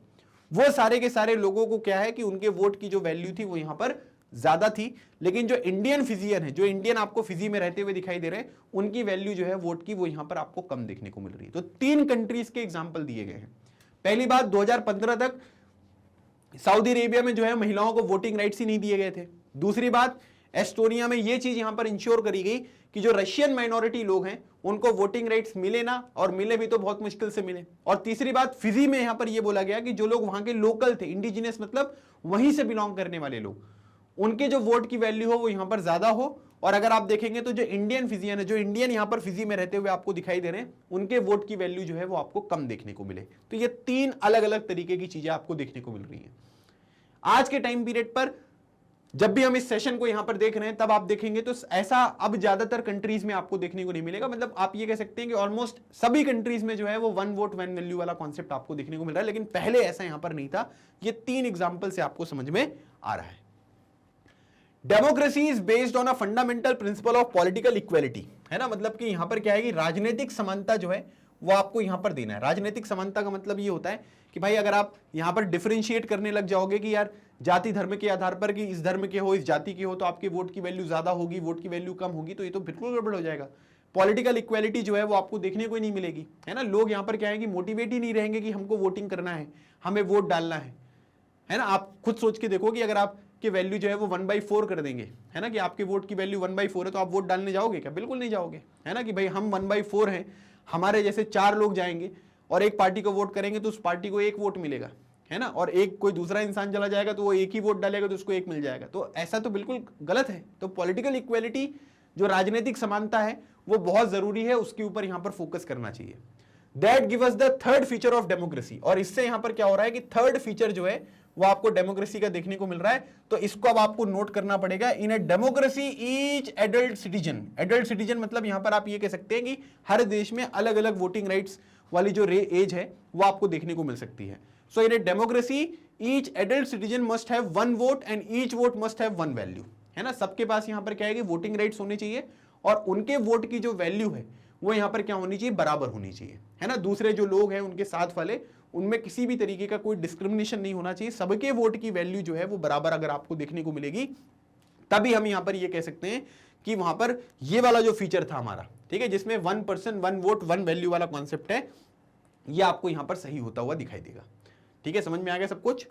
वो सारे के सारे लोगों को क्या है कि उनके वोट की जो वैल्यू थी वो यहां पर ज्यादा थी। लेकिन जो इंडियन फिजियन है, जो इंडियन आपको फिजी में रहते हुए दिखाई दे रहे हैं, उनकी वैल्यू जो है वोट की वो यहां पर आपको कम देखने को मिल रही है। तो 3 कंट्रीज के एग्जांपल दिए गए हैं। पहली बात, 2015 तक सऊदी अरेबिया में जो है महिलाओं को वोटिंग राइट्स ही नहीं दिए गए थे। दूसरी बात, एस्टोनिया में यह चीज यहां पर इंश्योर करी गई कि जो रशियन माइनॉरिटी लोग हैं उनको वोटिंग राइट्स मिले ना, और मिले भी तो बहुत मुश्किल से मिले। और तीसरी बात, फिजी में यहां पर यह बोला गया कि जो लोग वहां के लोकल थे, इंडिजिनियस मतलब वहीं से बिलोंग करने वाले लोग, उनके जो वोट की वैल्यू हो वो यहां पर ज्यादा हो। और अगर आप देखेंगे तो जो इंडियन फिजियन है, जो इंडियन यहां पर फिजी में रहते हुए आपको दिखाई दे रहे हैं, उनके वोट की वैल्यू जो है वो आपको कम देखने को मिले। तो ये 3 अलग अलग तरीके की चीजें आपको देखने को मिल रही हैं। आज के टाइम पीरियड पर जब भी हम इस सेशन को यहां पर देख रहे हैं, तब आप देखेंगे तो ऐसा अब ज्यादातर कंट्रीज में आपको देखने को नहीं मिलेगा। मतलब आप ये कह सकते हैं कि ऑलमोस्ट सभी कंट्रीज में जो है वो 1 वोट 1 वैल्यू वाला कॉन्सेप्ट आपको देखने को मिल रहा है, लेकिन पहले ऐसा यहां पर नहीं था। ये 3 एग्जांपल से आपको समझ में आ रहा है। Democracy is based on a fundamental principle of political equality, है ना, मतलब कि यहां पर क्या है कि राजनीतिक समानता जो है वो आपको यहां पर देना है। राजनीतिक समानता का मतलब ये होता है कि भाई अगर आप यहां पर डिफरेंशिएट करने लग जाओगे कि यार जाति धर्म के आधार पर कि इस धर्म के हो, इस जाति के हो, तो आपके वोट की वैल्यू ज्यादा होगी, वोट की वैल्यू कम होगी, तो ये तो बिल्कुल गड़बड़ हो जाएगा। पॉलिटिकल इक्वेलिटी जो है वो आपको देखने को ही नहीं मिलेगी, है ना। लोग यहां पर क्या है कि मोटिवेट ही नहीं रहेंगे कि हमको वोटिंग करना है, हमें वोट डालना है ना। आप खुद सोच के देखो कि अगर आपकी वैल्यू जो है वो 1/4 कर देंगे, है ना, कि आपके वोट की वैल्यू 1/4 है, तो आप वोट डालने जाओगे क्या? बिल्कुल नहीं जाओगे, है ना, कि भाई हम 1/4 हैं, हमारे जैसे 4 लोग जाएंगे और एक पार्टी को वोट करेंगे तो उस पार्टी को 1 वोट मिलेगा, है ना, और एक कोई दूसरा इंसान चला जाएगा तो वो 1 ही वोट डालेगा तो उसको 1 मिल जाएगा। तो ऐसा तो बिल्कुल गलत है। तो पॉलिटिकल इक्वेलिटी, जो राजनीतिक समानता है, वो बहुत जरूरी है, उसके ऊपर यहां पर फोकस करना चाहिए। That give us the third feature of democracy. और इससे यहां पर क्या हो रहा है कि थर्ड फीचर जो है वो आपको डेमोक्रेसी का देखने को मिल रहा है। तो इसको अब आपको नोट करना पड़ेगा। In a democracy each adult citizen मतलब यहां पर आप ये कह सकते हैं कि हर देश में अलग अलग वोटिंग राइट्स वाली जो एज है वो आपको देखने को मिल सकती है। So in a democracy each adult citizen must have 1 vote and each vote must have 1 value, है ना। सबके पास यहां पर क्या है कि वोटिंग राइट्स होनी चाहिए और उनके वोट की जो वैल्यू है वो यहां पर क्या होनी चाहिए, बराबर होनी चाहिए, है ना। दूसरे जो लोग हैं उनके साथ वाले, उनमें किसी भी तरीके का कोई डिस्क्रिमिनेशन नहीं होना चाहिए। सबके वोट की वैल्यू जो है वो बराबर अगर आपको देखने को मिलेगी, तभी हम यहां पर ये कह सकते हैं कि वहां पर ये वाला जो फीचर था हमारा, ठीक है, जिसमें 1 पर्सन 1 वोट 1 वैल्यू वाला कॉन्सेप्ट है, ये आपको यहां पर सही होता हुआ दिखाई देगा। ठीक है, समझ में आ गया सब कुछ?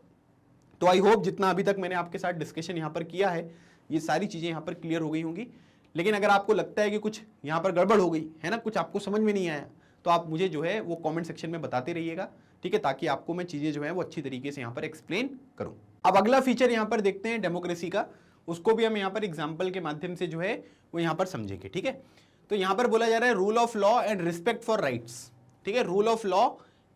तो आई होप जितना अभी तक मैंने आपके साथ डिस्कशन यहां पर किया है, ये सारी चीजें यहां पर क्लियर हो गई होंगी। लेकिन अगर आपको लगता है कि कुछ यहां पर गड़बड़ हो गई है ना, कुछ आपको समझ में नहीं आया, तो आप मुझे जो है वो कमेंट सेक्शन में बताते रहिएगा, ठीक है, ताकि आपको मैं चीजें जो है वो अच्छी तरीके से यहां पर एक्सप्लेन करूं। अब अगला फीचर यहां पर देखते हैं डेमोक्रेसी का, उसको भी हम यहां पर एग्जांपल के माध्यम से जो है वो यहां पर समझेंगे। ठीक है, तो यहां पर बोला जा रहा है rule of law and respect for rights. ठीक है, rule of law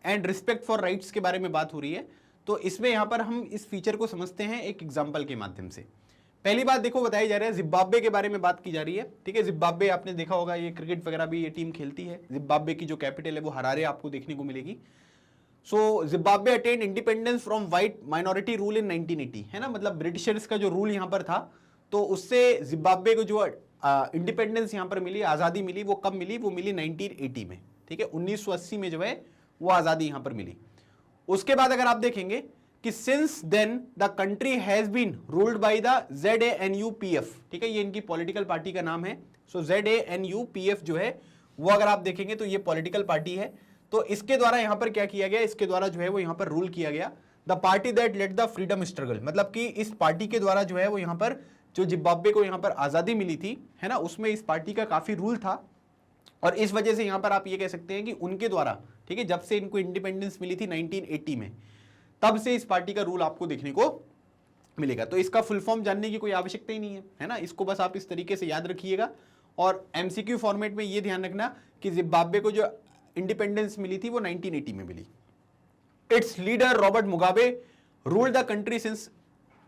and respect for rights के बारे में बात हो रही है। तो इसमें यहां पर हम इस फीचर को समझते हैं एक एग्जाम्पल के माध्यम से। पहली बात देखो, बताई जा रही है जिम्बाब्वे के बारे में बात की जा रही है। ठीक है, जिम्बाब्वे आपने देखा होगा, ये क्रिकेट वगैरह भी ये टीम खेलती है। जिम्बाब्वे की जो कैपिटल है वो हरारे आपको देखने को मिलेगी। So Zimbabwe attained independence from white minority rule in 1980, है ना, मतलब ब्रिटिशर्स का जो रूल यहां पर था तो उससे जिम्बाब्वे को जो इंडिपेंडेंस यहां पर मिली, आजादी मिली, वो कब मिली? वो मिली 1980 में, ठीक है, 1980 में जो है वो आजादी यहां पर मिली। उसके बाद अगर आप देखेंगे कि since then the country has been ruled by the ZANUPF, ठीक है, ये इनकी पॉलिटिकल पार्टी का नाम है। सो ZANUPF जो है वो अगर आप देखेंगे तो ये पॉलिटिकल पार्टी है। तो इसके द्वारा यहां पर क्या किया गया? इसके द्वारा जो है वो यहां पर रूल किया गया। The party that led the freedom struggle, मतलब कि इस पार्टी के द्वारा जो है वो यहां पर जो जिम्बाब्वे को यहां पर आजादी मिली थी, है ना, उसमें इस पार्टी का काफी रूल था। और इस वजह से यहां पर आप ये कह सकते हैं कि उनके द्वारा, ठीक है, जब से इनको इंडिपेंडेंस मिली थी 1980 में, तब से इस पार्टी का रूल आपको देखने को मिलेगा। तो इसका फुल फॉर्म जानने की कोई आवश्यकता ही नहीं है ना, इसको बस आप इस तरीके से याद रखिएगा। और एमसीक्यू फॉर्मेट में ये ध्यान रखना कि जिम्बाब्वे को जो इंडिपेंडेंस मिली थी वो 1980 में मिली। Its leader Robert Mugabe ruled the country since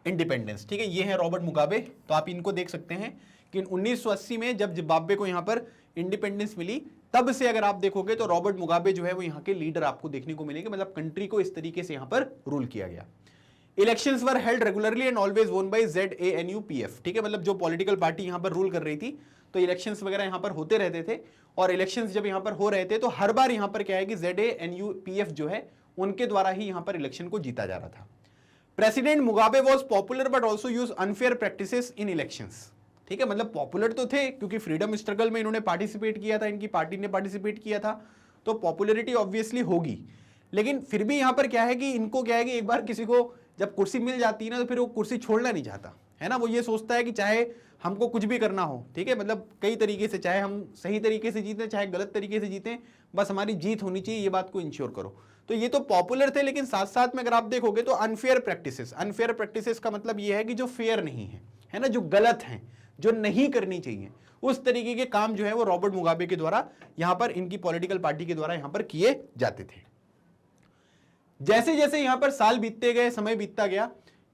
independence, ठीक है, ये है रॉबर्ट मुगाबे। तो आप इनको देख सकते हैं कि 1980 में जब जिम्बाब्वे को यहां पर इंडिपेंडेंस मिली, तब से अगर आप देखोगे तो रॉबर्ट मुगाबे जो है वो यहां के लीडर आपको देखने को मिलेंगे, मतलब कंट्री को इस तरीके से यहां पर रूल किया गया। Elections were held regularly and always वोन बाय ZANUPF, ठीक है, मतलब जो पॉलिटिकल पार्टी यहां पर रूल कर रही थी, तो इलेक्शंस वगैरह यहां पर होते रहते थे। और इलेक्शंस जब यहां पर हो रहे थे तो हर बार यहां पर क्या है कि ZANUPF जो है उनके द्वारा ही यहां पर इलेक्शन को जीता जा रहा था। President Mugabe was popular but also use unfair practices in elections, ठीक है, मतलब पॉपुलर तो थे क्योंकि फ्रीडम स्ट्रगल में इन्होंने पार्टिसिपेट किया था, इनकी पार्टी ने पार्टिसिपेट किया था, तो पॉपुलैरिटी ऑब्वियसली होगी। लेकिन फिर भी यहां पर क्या है कि इनको क्या है कि एक बार किसी को जब कुर्सी मिल जाती है ना, तो फिर वो कुर्सी छोड़ना नहीं चाहता, है ना, वो ये सोचता है कि चाहे हमको कुछ भी करना हो, ठीक है, मतलब कई तरीके से, चाहे हम सही तरीके से जीतें चाहे गलत तरीके से जीतें, बस हमारी जीत होनी चाहिए, ये बात को इंश्योर करो। तो ये तो पॉपुलर थे, लेकिन साथ साथ में अगर आप देखोगे तो अनफेयर प्रैक्टिसेस का मतलब ये है कि जो फेयर नहीं है ना, जो गलत है, जो नहीं करनी चाहिए, उस तरीके के काम जो है वो रॉबर्ट मुगाबे के द्वारा यहां पर इनकी पॉलिटिकल पार्टी के द्वारा यहां पर किए जाते थे। जैसे जैसे यहां पर साल बीतते गए, समय बीतता गया,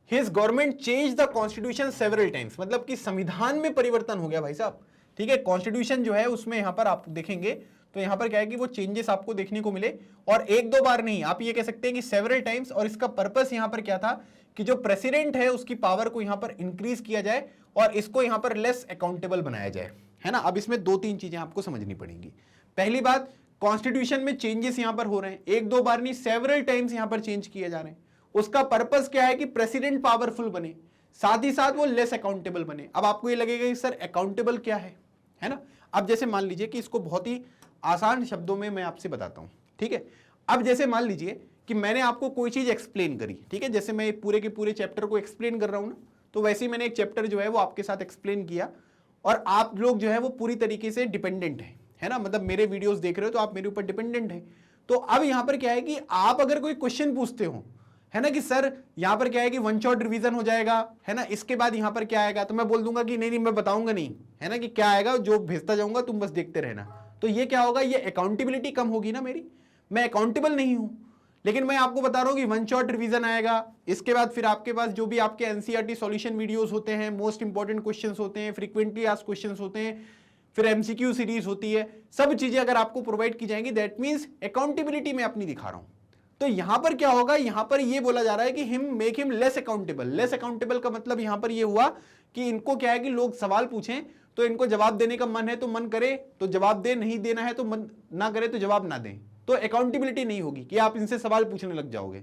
his government change the constitution several times, मतलब कि संविधान में परिवर्तन हो गया भाई साहब, ठीक है, कॉन्स्टिट्यूशन जो है उसमें यहां पर आप देखेंगे तो यहां पर क्या है कि वो चेंजेस आपको देखने को मिले, और एक दो बार नहीं, आप ये कह सकते हैं कि सेवरल टाइम्स। और इसका पर्पस यहां पर क्या था कि जो प्रेसिडेंट है उसकी पावर को यहां पर इंक्रीज किया जाए और इसको यहां पर लेस अकाउंटेबल बनाया जाए, है ना। अब इसमें दो तीन चीजें आपको समझनी पड़ेंगी। पहली बात, कॉन्स्टिट्यूशन में चेंजेस यहां पर हो रहे हैं, एक दो बार नहीं, सेवरल टाइम्स यहां पर चेंज किए जा रहे हैं। उसका पर्पस क्या है कि प्रेसिडेंट पावरफुल बने, साथ ही साथ वो लेस अकाउंटेबल बने। अब आपको ये लगेगा कि सर अकाउंटेबल क्या है ना। अब जैसे मान लीजिए कि इसको बहुत ही आसान शब्दों में मैं आपसे बताता हूं, ठीक है। अब जैसे मान लीजिए कि मैंने आपको कोई चीज एक्सप्लेन करी, ठीक है, जैसे मैं पूरे के पूरे चैप्टर को एक्सप्लेन कर रहा हूं ना, तो वैसे ही मैंने एक चैप्टर जो है वो आपके साथ एक्सप्लेन किया, और आप लोग जो है वो पूरी तरीके से डिपेंडेंट है ना, मतलब मेरे वीडियोस देख रहे हो तो आप मेरे ऊपर डिपेंडेंट है। तो अब यहां पर क्या है कि आप अगर कोई क्वेश्चन पूछते हो, है ना, कि सर यहां पर क्या है कि वन शॉट रिवीजन हो जाएगा, है ना, इसके बाद यहां पर क्या आएगा, तो मैं बोल दूंगा कि नहीं मैं बताऊंगा नहीं, है ना, कि क्या आएगा, जो भेजता जाऊंगा तुम बस देखते रहना। तो ये क्या होगा, ये अकाउंटेबिलिटी कम होगी ना मेरी, मैं अकाउंटेबल नहीं हूं। लेकिन मैं आपको बता रहा हूं कि वन शॉट रिवीजन आएगा, इसके बाद फिर आपके पास जो भी आपके एनसीईआरटी सॉल्यूशन वीडियोस होते हैं, मोस्ट इंपॉर्टेंट क्वेश्चंस होते हैं, फ्रीक्वेंटली आस्क्ड क्वेश्चंस होते हैं, फिर एमसीक्यू सीरीज होती है, सब चीजें अगर आपको प्रोवाइड की जाएंगी, दैट मींस अकाउंटेबिलिटी मैं अपनी दिखा रहा हूं। तो यहां पर क्या होगा, यहां पर ये बोला जा रहा है कि make him less accountable. Less accountable का मतलब यहां पर ये हुआ कि इनको क्या है कि लोग सवाल पूछें तो इनको जवाब देने का मन है तो मन करे तो जवाब दे, नहीं देना है तो मन ना करे तो जवाब ना दें, तो अकाउंटेबिलिटी नहीं होगी कि आप इनसे सवाल पूछने लग जाओगे।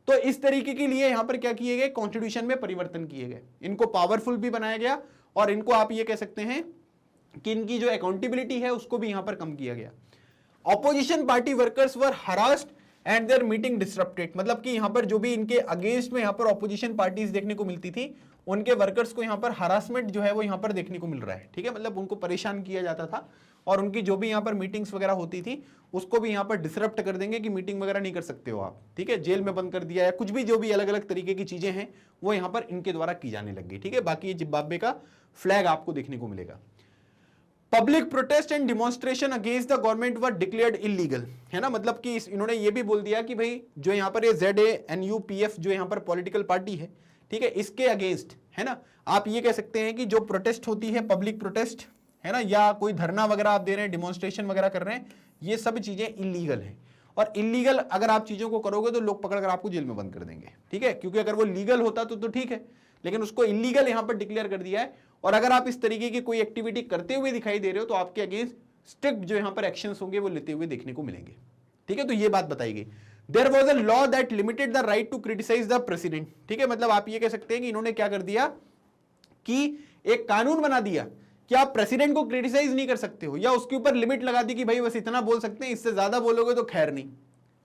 तो इस तरीके के लिए यहां पर क्या किए गए, कॉन्स्टिट्यूशन में परिवर्तन किए गए, इनको पावरफुल भी बनाया गया, और इनको आप ये कह सकते हैं कि इनकी जो अकाउंटेबिलिटी है उसको भी यहां पर कम किया गया। Opposition party workers were harassed and their meeting disrupted, मतलब कि यहां पर जो भी इनके अगेंस्ट में यहां पर ऑपोजिशन पार्टीज देखने को मिलती थी, उनके वर्कर्स को यहां पर हरासमेंट जो है वो यहां पर देखने को मिल रहा है, ठीक है, मतलब उनको परेशान किया जाता था, और उनकी जो भी यहां पर मीटिंग्स वगैरह होती थी उसको भी यहां पर डिसरप्ट कर देंगे कि मीटिंग वगैरह नहीं कर सकते हो आप, ठीक है, जेल में बंद कर दिया, या कुछ भी जो भी अलग अलग तरीके की चीजें हैं वो यहां पर इनके द्वारा की जाने लग गई, ठीक है। बाकी ये जिम्बाब्वे का फ्लैग आपको देखने को मिलेगा। Public protest and demonstration against the government were declared illegal, है ना, मतलब कि इन्होंने ये भी बोल दिया कि भाई जो यहाँ पर ये ZANUPF जो यहाँ पर पॉलिटिकल पार्टी है, ठीक है, इसके अगेंस्ट, है ना, आप ये कह सकते हैं कि जो प्रोटेस्ट होती है, पब्लिक प्रोटेस्ट, है ना, या कोई धरना वगैरह आप दे रहे हैं, डिमॉन्स्ट्रेशन वगैरह कर रहे हैं, ये सब चीजें इलीगल है। और इलीगल अगर आप चीजों को करोगे तो लोग पकड़ कर आपको जेल में बंद कर देंगे, ठीक है, क्योंकि अगर वो लीगल होता तो ठीक है, लेकिन उसको इलीगल यहां पर डिक्लेयर कर दिया है। और अगर आप इस तरीके की कोई एक्टिविटी करते हुए दिखाई दे रहे हो तो आपके अगेंस्ट स्ट्रिक्ट जो यहां पर एक्शंस होंगे वो लेते हुए देखने को मिलेंगे। ठीक है, तो ये बात बताई गई। There was a law that limited the right to criticise the president. ठीक है, मतलब आप ये कह सकते हैं कि इन्होंने क्या कर दिया कि एक कानून बना दिया कि आप प्रेसिडेंट को क्रिटिसाइज नहीं कर सकते हो, या उसके ऊपर लिमिट लगा दी कि भाई बस इतना बोल सकते हैं, इससे ज्यादा बोलोगे तो खैर नहीं।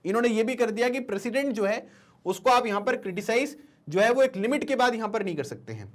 इन्होंने ये भी कर दिया कि प्रेसिडेंट जो है उसको आप यहां पर क्रिटिसाइज जो है वो एक लिमिट के बाद यहां पर नहीं कर सकते हैं।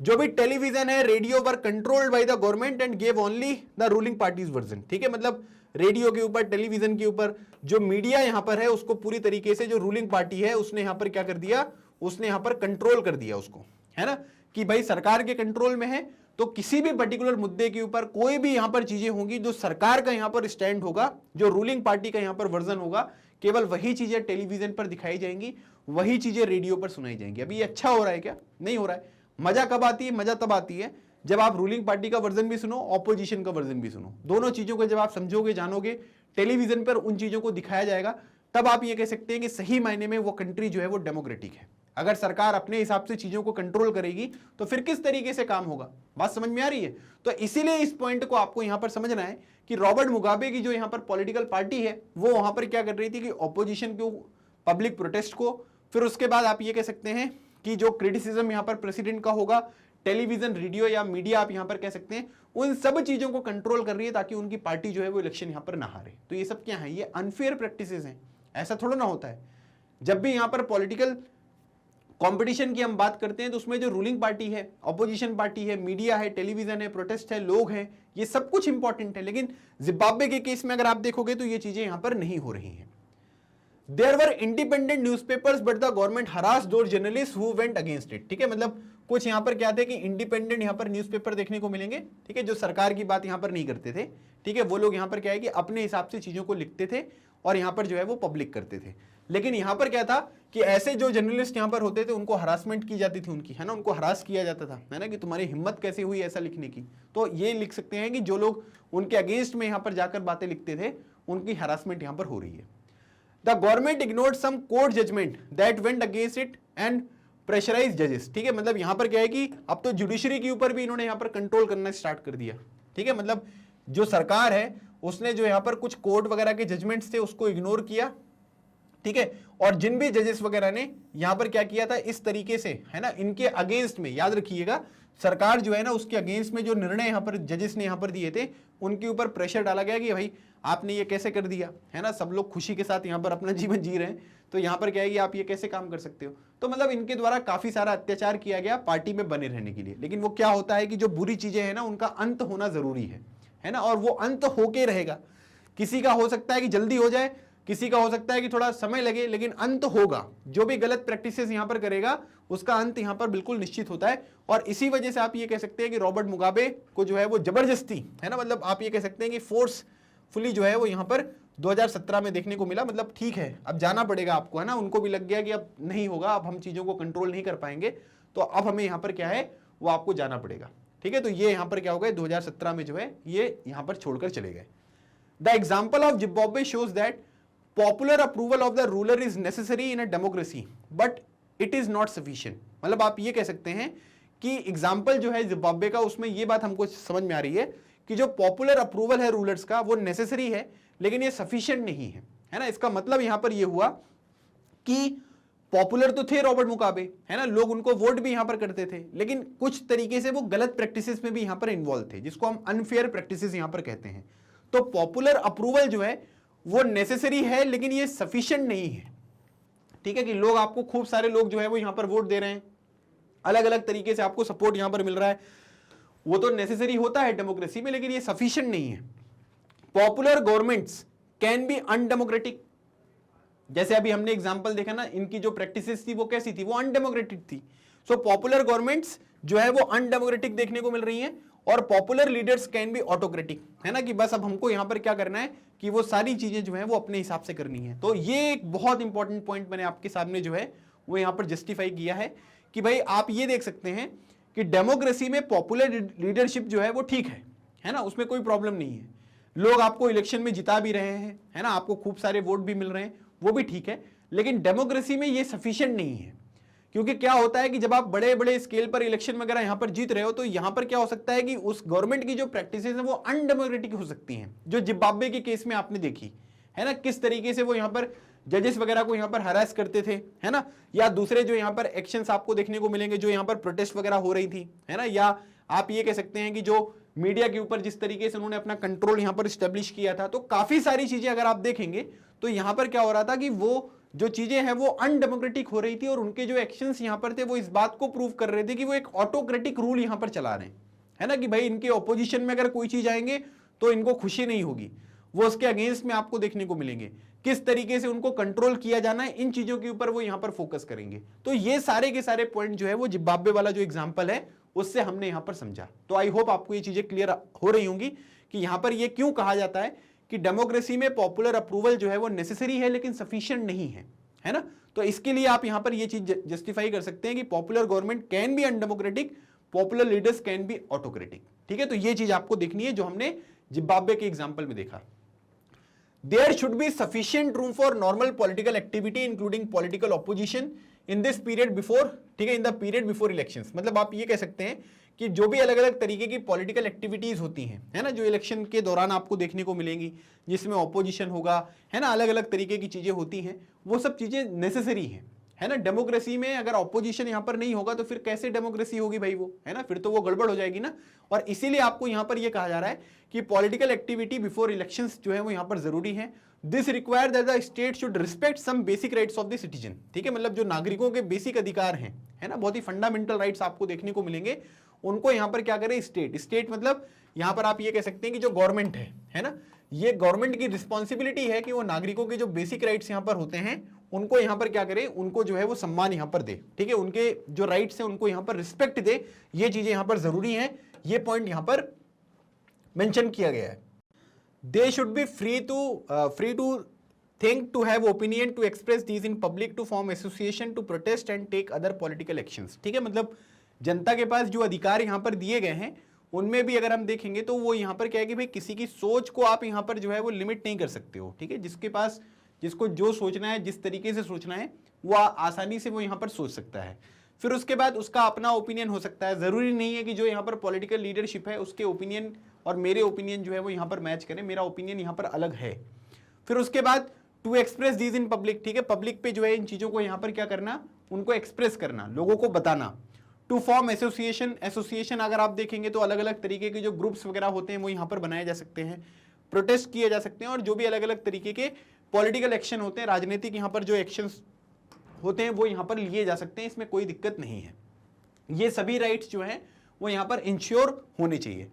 जो भी टेलीविजन है, radio were controlled by the government and gave only the ruling parties version. ठीक है, मतलब रेडियो के ऊपर, टेलीविजन के ऊपर जो मीडिया यहां पर है उसको पूरी तरीके से जो रूलिंग पार्टी है उसने यहां पर क्या कर दिया, उसने यहां पर कंट्रोल कर दिया उसको, है ना, कि भाई सरकार के कंट्रोल में है, तो किसी भी पर्टिकुलर मुद्दे के ऊपर कोई भी यहां पर चीजें होंगी जो सरकार का यहां पर स्टैंड होगा, जो रूलिंग पार्टी का यहां पर वर्जन होगा, केवल वही चीजें टेलीविजन पर दिखाई जाएंगी, वही चीजें रेडियो पर सुनाई जाएंगी। अभी ये अच्छा हो रहा है क्या? नहीं हो रहा है। मजा कब आती है? मजा तब आती है जब आप रूलिंग पार्टी का वर्जन भी सुनो, ऑपोजिशन का वर्जन भी सुनो, दोनों चीजों को जब आप समझोगे, जानोगे, टेलीविजन पर उन चीजों को दिखाया जाएगा, तब आप ये कह सकते हैं कि सही मायने में वो कंट्री जो है वो डेमोक्रेटिक है। अगर सरकार अपने हिसाब से चीजों को कंट्रोल करेगी तो फिर किस तरीके से काम होगा? बात समझ में आ रही है? तो इसीलिए इस पॉइंट को आपको यहां पर समझना है कि रॉबर्ट मुगाबे की जो यहां पर पॉलिटिकल पार्टी है वो वहां पर क्या कर रही थी कि ऑपोजिशन को, पब्लिक प्रोटेस्ट को, फिर उसके बाद आप ये कह सकते हैं कि जो क्रिटिसिज्म यहां पर प्रेसिडेंट का होगा, टेलीविजन, रेडियो या मीडिया आप यहां पर कह सकते हैं, उन सब चीजों को कंट्रोल कर रही है ताकि उनकी पार्टी जो है वो इलेक्शन यहां पर ना हारे। तो ये सब क्या है? ये अनफेयर प्रैक्टिसेस हैं। ऐसा थोड़ा ना होता है। जब भी यहां पर पॉलिटिकल कंपटीशन की हम बात करते हैं तो उसमें जो रूलिंग पार्टी है, ऑपोजिशन पार्टी है, मीडिया है, टेलीविजन है, प्रोटेस्ट है, लोग हैं, ये सब कुछ इंपॉर्टेंट है। लेकिन जिम्बाब्वे के केस में अगर आप देखोगे तो ये चीजें यहां पर नहीं हो रही हैं। There were independent newspapers, but the government harassed those journalists who went against it। ठीक है, मतलब कुछ यहाँ पर क्या थे कि इंडिपेंडेंट यहाँ पर न्यूज़पेपर देखने को मिलेंगे, ठीक है, जो सरकार की बात यहाँ पर नहीं करते थे। ठीक है, वो लोग यहाँ पर क्या है कि अपने हिसाब से चीजों को लिखते थे और यहाँ पर जो है वो पब्लिक करते थे। लेकिन यहाँ पर क्या था कि ऐसे जो जर्नलिस्ट यहाँ पर होते थे उनको हरासमेंट की जाती थी उनकी, है ना, उनको हरास किया जाता था, है ना, कि तुम्हारी हिम्मत कैसे हुई ऐसा लिखने की। तो ये लिख सकते हैं कि जो लोग उनके अगेंस्ट में यहाँ पर जाकर बातें लिखते थे उनकी हरासमेंट यहाँ पर हो रही है। The government ignored some court judgment that went against it and pressurized judges। ठीक है, मतलब यहां पर क्या है कि अब तो जुडिशरी के ऊपर भी इन्होंने यहां पर कंट्रोल करना स्टार्ट कर दिया। ठीक है, मतलब जो सरकार है उसने जो यहां पर कुछ कोर्ट वगैरह के जजमेंट्स थे उसको इग्नोर किया। ठीक है, और जिन भी जजेस वगैरह ने यहां पर क्या किया था इस तरीके से, है ना, इनके अगेंस्ट में, याद रखिएगा, सरकार जो है ना उसके अगेंस्ट में जो निर्णय यहां पर जजेस ने यहां पर दिए थे उनके ऊपर प्रेशर डाला गया कि भाई आपने ये कैसे कर दिया, है ना, सब लोग खुशी के साथ यहां पर अपना जीवन जी रहे हैं, तो यहां पर क्या है कि आप ये कैसे काम कर सकते हो। तो मतलब इनके द्वारा काफी सारा अत्याचार किया गया पार्टी में बने रहने के लिए। लेकिन वो क्या होता है कि जो बुरी चीजें हैं ना उनका अंत होना जरूरी है ना, और वो अंत होके रहेगा। किसी का हो सकता है कि जल्दी हो जाए, किसी का हो सकता है कि थोड़ा समय लगे, लेकिन अंत होगा। जो भी गलत प्रैक्टिसेस यहां पर करेगा उसका अंत यहां पर बिल्कुल निश्चित होता है। और इसी वजह से आप ये कह सकते हैं कि रॉबर्ट मुगाबे को जो है वो जबरदस्ती, है ना, मतलब आप ये कह सकते हैं कि फोर्सफुली जो है वो यहां पर 2017 में देखने को मिला। मतलब ठीक है, अब जाना पड़ेगा आपको, है ना, उनको भी लग गया कि अब नहीं होगा, अब हम चीजों को कंट्रोल नहीं कर पाएंगे, तो अब हमें यहां पर क्या है वो आपको जाना पड़ेगा। ठीक है, तो ये यहां पर क्या हो गया 2017 में जो है ये यहां पर छोड़कर चले गए। The example of Zimbabwe shows that popular approval of the ruler is necessary in a democracy but it is not sufficient. मतलब आप ये कह सकते हैं कि एग्जाम्पल जो है जिम्बाब्वे का, उसमें ये बात हमको समझ में आ रही है कि जो पॉपुलर अप्रूवल है रूलर्स का वो नेसेसरी है लेकिन ये सफिशिएंट नहीं है, है ना। इसका मतलब यहां पर ये हुआ कि पॉपुलर तो थे रॉबर्ट मुगाबे, है ना, लोग उनको वोट भी यहां पर करते थे, लेकिन कुछ तरीके से वो गलत प्रैक्टिसेस में भी यहां पर इन्वॉल्व थे, जिसको हम अनफेयर प्रैक्टिसेस यहां पर कहते हैं। तो पॉपुलर अप्रूवल जो है वो नेसेसरी है लेकिन ये सफिशिएंट नहीं है। ठीक है, कि लोग आपको, खूब सारे लोग जो है वो यहां पर वोट दे रहे हैं, अलग अलग तरीके से आपको सपोर्ट यहां पर मिल रहा है, वो तो नेसेसरी होता है डेमोक्रेसी में, लेकिन ये सफिशिएंट नहीं है। Popular governments can be undemocratic. जैसे अभी हमने एग्जांपल देखा ना, इनकी जो प्रैक्टिसेस थी वो कैसी थी, वो अनडेमोक्रेटिक थी। सो पॉपुलर गवर्नमेंट्स जो है वो अनडेमोक्रेटिक देखने को मिल रही हैं। और popular leaders can be autocratic, है ना, कि बस अब हमको यहां पर क्या करना है कि वो सारी चीजें जो है वो अपने हिसाब से करनी है। तो ये एक बहुत इंपॉर्टेंट पॉइंट मैंने आपके सामने जो है वो यहां पर जस्टिफाई किया है कि भाई आप ये देख सकते हैं कि डेमोक्रेसी में पॉपुलर लीडरशिप जो है वो ठीक है ना, उसमें कोई प्रॉब्लम नहीं है, लोग आपको इलेक्शन में जिता भी रहे हैं, है ना, आपको खूब सारे वोट भी मिल रहे हैं, वो भी ठीक है। लेकिन डेमोक्रेसी में ये सफिशिएंट नहीं है, क्योंकि क्या होता है कि जब आप बड़े बड़े स्केल पर इलेक्शन वगैरह यहां पर जीत रहे हो तो यहां पर क्या हो सकता है कि उस गवर्नमेंट की जो प्रैक्टिसेस है वो अनडेमोक्रेटिक हो सकती हैं, जो जिम्बाब्वे के केस में आपने देखी है ना, किस तरीके से वो यहां पर जजेस वगैरह को यहां पर हरास करते थे, है ना, या दूसरे जो यहां पर एक्शंस आपको देखने को मिलेंगे, जो यहां पर प्रोटेस्ट वगैरह हो रही थी, है ना, या आप ये कह सकते हैं कि जो मीडिया के ऊपर जिस तरीके से उन्होंने अपना कंट्रोल यहां पर स्टेब्लिश किया था। तो काफी सारी चीजें अगर आप देखेंगे तो यहां पर क्या हो रहा था कि वो जो चीजें हैं वो अनडेमोक्रेटिक हो रही थी, और उनके जो एक्शंस यहां पर थे वो इस बात को प्रूव कर रहे थे कि वो एक ऑटोक्रेटिक रूल यहां पर चला रहे हैं, है ना, कि भाई इनके ऑपोजिशन में अगर कोई चीज आएंगे तो इनको खुशी नहीं होगी, वो उसके अगेंस्ट में आपको देखने को मिलेंगे, किस तरीके से उनको कंट्रोल किया जाना है, इन चीजों के ऊपर वो यहां पर फोकस करेंगे। तो ये सारे के सारे पॉइंट जो है वो जिम्बाब्वे वाला जो एग्जांपल है उससे हमने यहां पर समझा। तो आई होप आपको ये चीजें क्लियर हो रही होंगी कि यहां पर ये क्यों कहा जाता है कि डेमोक्रेसी में पॉपुलर अप्रूवल जो है वो नेसेसरी है लेकिन सफिशिएंट नहीं है ना। तो इसके लिए आप यहां पर ये चीज जस्टिफाई कर सकते हैं कि popular government can be undemocratic, popular leaders can be autocratic. ठीक है, तो ये चीज आपको देखनी है जो हमने जिम्बाब्वे के एग्जांपल में देखा। There should be sufficient room for normal political activity including political opposition in this period before, ठीक है, in the period before elections। मतलब आप ये कह सकते हैं कि जो भी अलग अलग तरीके की पॉलिटिकल एक्टिविटीज होती हैं, है ना, जो इलेक्शन के दौरान आपको देखने को मिलेंगी, जिसमें ऑपोजिशन होगा, है ना, अलग अलग तरीके की चीजें होती हैं, वो सब चीजें नेसेसरी हैं, है ना। डेमोक्रेसी में अगर ऑपोजिशन यहां पर नहीं होगा तो फिर कैसे डेमोक्रेसी होगी भाई, वो है ना, फिर तो वो गड़बड़ हो जाएगी ना। और इसीलिए आपको यहां पर ये कहा जा रहा है कि पॉलिटिकल एक्टिविटी बिफोर इलेक्शंस जो है वो यहां पर जरूरी है। This require that the state should respect some basic rights of the citizen. ठीक है, मतलब जो नागरिकों के बेसिक अधिकार हैं, है ना, बहुत ही फंडामेंटल राइट्स आपको देखने को मिलेंगे, उनको यहां पर क्या करे स्टेट मतलब यहां पर आप ये कह सकते हैं कि जो गवर्नमेंट है ना, ये गवर्नमेंट की रिस्पॉन्सिबिलिटी है कि वो नागरिकों के जो बेसिक राइट्स यहां पर होते हैं उनको यहां पर क्या करे, उनको जो है वो सम्मान यहां पर दे। ठीक है, उनके जो राइट्स हैं उनको यहां पर रिस्पेक्ट दे, ये चीजें यहां पर जरूरी हैं, ये पॉइंट यहां पर मेंशन किया गया है। They should be free to think, to have opinion, to express these in public, to form association, to protest and take other political actions. ठीक है, मतलब जनता के पास जो अधिकार यहां पर दिए गए हैं उनमें भी अगर हम देखेंगे तो वो यहां पर क्या है कि भाई किसी की सोच को आप यहां पर जो है वो लिमिट नहीं कर सकते हो। ठीक है, जिसके पास जिसको जो सोचना है, जिस तरीके से सोचना है, वो आसानी से वो यहां पर सोच सकता है। फिर उसके बाद उसका अपना ओपिनियन हो सकता है, जरूरी नहीं है कि जो यहां पर पॉलिटिकल लीडरशिप है उसके ओपिनियन और मेरे ओपिनियन जो है वो यहां पर मैच करें, मेरा ओपिनियन यहां पर अलग है। फिर उसके बाद to express these in public, ठीक है, पब्लिक पे जो है इन चीजों को यहां पर क्या करना, उनको एक्सप्रेस करना, लोगों को बताना। टू फॉर्म एसोसिएशन अगर आप देखेंगे तो अलग अलग तरीके के जो ग्रुप्स वगैरह होते हैं वो यहां पर बनाए जा सकते हैं, प्रोटेस्ट किए जा सकते हैं, और जो भी अलग अलग तरीके के पॉलिटिकल एक्शन होते हैं, राजनीतिक यहां पर जो एक्शंस होते हैं वो यहां पर लिए जा सकते हैं, इसमें कोई दिक्कत नहीं है। ये सभी राइट्स जो हैं वो यहां पर इंश्योर होने चाहिए।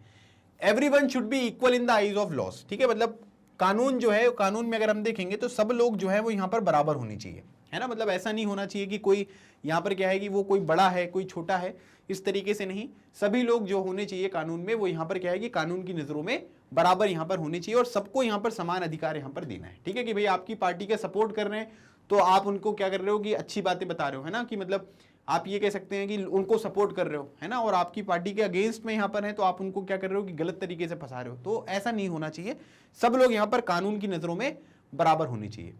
Everyone should be equal in the eyes of loss. ठीक है, मतलब कानून जो है, कानून में अगर हम देखेंगे तो सब लोग जो है वो यहां पर बराबर होनी चाहिए, है ना, मतलब ऐसा नहीं होना चाहिए कि कोई यहां पर क्या है कि वो कोई बड़ा है कोई छोटा है, इस तरीके से नहीं। सभी लोग जो होने चाहिए कानून में वो यहां पर क्या है कि कानून की नजरों में बराबर यहां पर होने चाहिए, और सबको यहां पर समान अधिकार यहां पर देना है। ठीक है, कि भाई आपकी पार्टी का सपोर्ट कर रहे हैं तो आप उनको क्या कर रहे हो कि अच्छी बातें बता रहे हो, है ना, कि मतलब आप ये कह सकते हैं कि उनको सपोर्ट कर रहे हो, है ना, और आपकी पार्टी के अगेंस्ट में यहां पर है तो आप उनको क्या कर रहे हो कि गलत तरीके से फंसा रहे हो। तो ऐसा नहीं होना चाहिए, सब लोग यहां पर कानून की नजरों में बराबर होने चाहिए।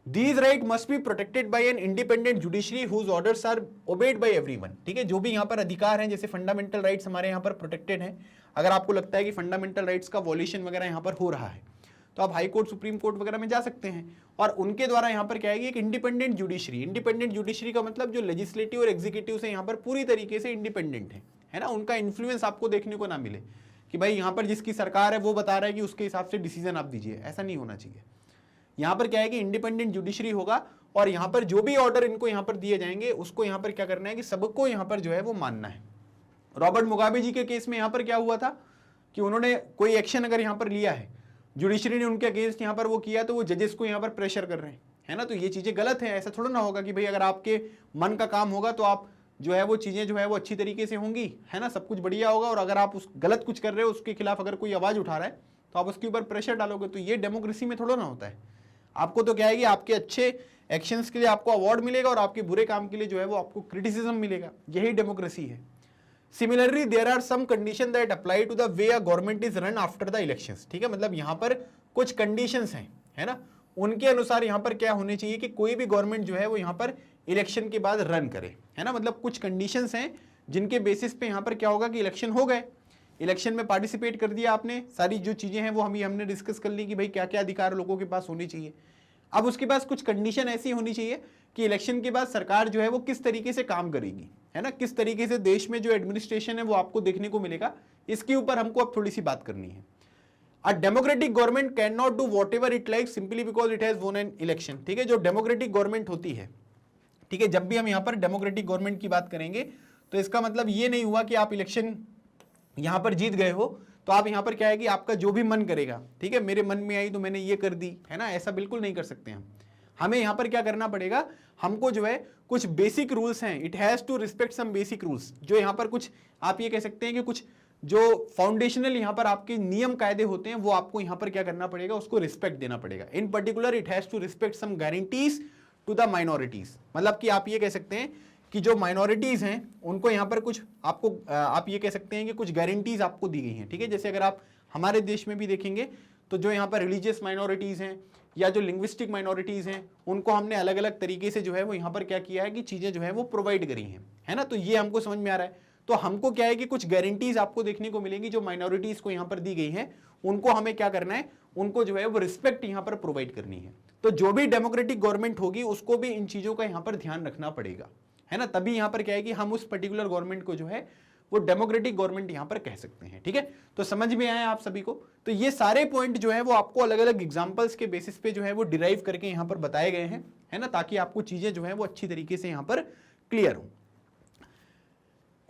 These rights must be protected by an independent judiciary whose orders are obeyed by everyone। ठीक है, जो भी यहाँ पर अधिकार हैं, जैसे फंडामेंटल राइट्स हमारे यहाँ पर प्रोटेक्टेड हैं, अगर आपको लगता है कि फंडामेंटल राइट्स का वॉल्यूशन वगैरह यहाँ पर हो रहा है तो आप हाई कोर्ट, सुप्रीम कोर्ट वगैरह में जा सकते हैं, और उनके द्वारा यहाँ पर क्या है एक इंडिपेंडेंट जुडिशरी। इंडिपेंडेंट जुडिशरी का मतलब जो लेजिस्लेटिव और एग्जीक्यूटिव से यहाँ पर पूरी तरीके से इंडिपेंडेंट है ना, उनका इन्फ्लुएंस आपको देखने को ना मिले कि भाई यहाँ पर जिसकी सरकार है वो बता रहा है कि उसके हिसाब से डिसीजन आप दीजिए, ऐसा नहीं होना चाहिए। यहां पर क्या है कि इंडिपेंडेंट जुडिशरी होगा, और यहां पर जो भी ऑर्डर इनको यहां पर दिए जाएंगे उसको यहां पर क्या करना है कि सबको यहां पर जो है वो मानना है। रॉबर्ट मुगाबे जी के केस में यहां पर क्या हुआ था कि उन्होंने कोई एक्शन अगर यहां पर लिया है, जुडिशरी ने उनके अगेंस्ट यहां पर वो किया, तो वो जजेस को यहां पर प्रेशर कर रहे हैं, है ना। तो ये चीजें गलत है, ऐसा थोड़ा ना होगा कि भाई अगर आपके मन का काम होगा तो आप जो है वो चीजें जो है वो अच्छी तरीके से होंगी, है ना, सब कुछ बढ़िया होगा, और अगर आप उस गलत कुछ कर रहे हो, उसके खिलाफ अगर कोई आवाज उठा रहा है तो आप उसके ऊपर प्रेशर डालोगे, तो ये डेमोक्रेसी में थोड़ा ना होता है। आपको तो क्या है कि आपके अच्छे एक्शंस के लिए आपको अवार्ड मिलेगा और आपके बुरे काम के लिए जो है वो आपको क्रिटिसिज्म मिलेगा, यही डेमोक्रेसी है। Similarly there are some condition that apply to the way a government is run after the elections. ठीक है, मतलब यहां पर कुछ कंडीशंस हैं, है ना, उनके अनुसार यहां पर क्या होने चाहिए कि कोई भी गवर्नमेंट जो है वो यहां पर इलेक्शन के बाद रन करे, है ना। मतलब कुछ कंडीशंस हैं जिनके बेसिस पे यहाँ पर क्या होगा कि इलेक्शन हो गए, इलेक्शन में पार्टिसिपेट कर दिया आपने, सारी जो चीजें हैं वो हमने डिस्कस कर ली कि भाई क्या क्या अधिकार लोगों के पास होने चाहिए। अब उसके पास कुछ कंडीशन ऐसी होनी चाहिए कि इलेक्शन के बाद सरकार जो है वो किस तरीके से काम करेगी, है ना, किस तरीके से देश में जो एडमिनिस्ट्रेशन है वो आपको देखने को मिलेगा, इसके ऊपर हमको अब थोड़ी सी बात करनी है। A democratic government cannot do whatever it likes simply because it has won an election। ठीक है, जो डेमोक्रेटिक गवर्नमेंट होती है, ठीक है, जब भी हम यहां पर डेमोक्रेटिक गवर्नमेंट की बात करेंगे तो इसका मतलब ये नहीं हुआ कि आप इलेक्शन यहां पर जीत गए हो तो आप यहां पर क्या है कि आपका जो भी मन करेगा, ठीक है, मेरे मन में आई तो मैंने ये कर दी, है ना, ऐसा बिल्कुल नहीं कर सकते हम। हमें यहां पर क्या करना पड़ेगा, हमको जो है कुछ बेसिक रूल्स हैं, it has to respect some basic rules, जो यहां पर कुछ आप ये कह सकते हैं कि कुछ जो फाउंडेशनल यहां पर आपके नियम कायदे होते हैं वो आपको यहां पर क्या करना पड़ेगा, उसको रिस्पेक्ट देना पड़ेगा। In particular it has to respect some guarantees to the minorities, मतलब कि आप ये कह सकते हैं कि जो माइनॉरिटीज हैं उनको यहां पर कुछ आपको आप ये कह सकते हैं कि कुछ गारंटीज आपको दी गई हैं, ठीक है। जैसे अगर आप हमारे देश में भी देखेंगे तो जो यहां पर रिलीजियस माइनॉरिटीज हैं या जो लिंग्विस्टिक माइनॉरिटीज हैं उनको हमने अलग अलग तरीके से जो है वो यहां पर क्या किया है कि चीजें जो है वो प्रोवाइड करी हैं, है ना। तो ये हमको समझ में आ रहा है। तो हमको क्या है कि कुछ गारंटीज आपको देखने को मिलेंगी जो माइनॉरिटीज को यहां पर दी गई हैं, उनको हमें क्या करना है, उनको जो है वो रिस्पेक्ट यहां पर प्रोवाइड करनी है। तो जो भी डेमोक्रेटिक गवर्नमेंट होगी उसको भी इन चीजों का यहां पर ध्यान रखना पड़ेगा, है ना, तभी यहां पर क्या है कि हम उस पर्टिकुलर गवर्नमेंट को जो है वो डेमोक्रेटिक गवर्नमेंट यहां पर कह सकते हैं, ठीक है। तो समझ में आया आप सभी को। तो ये सारे पॉइंट जो है वो आपको अलग अलग एग्जांपल्स के बेसिस पे जो है वो डिराइव करके यहां पर बताए गए हैं, है ना, ताकि आपको चीजें जो है वो अच्छी तरीके से यहां पर क्लियर हो।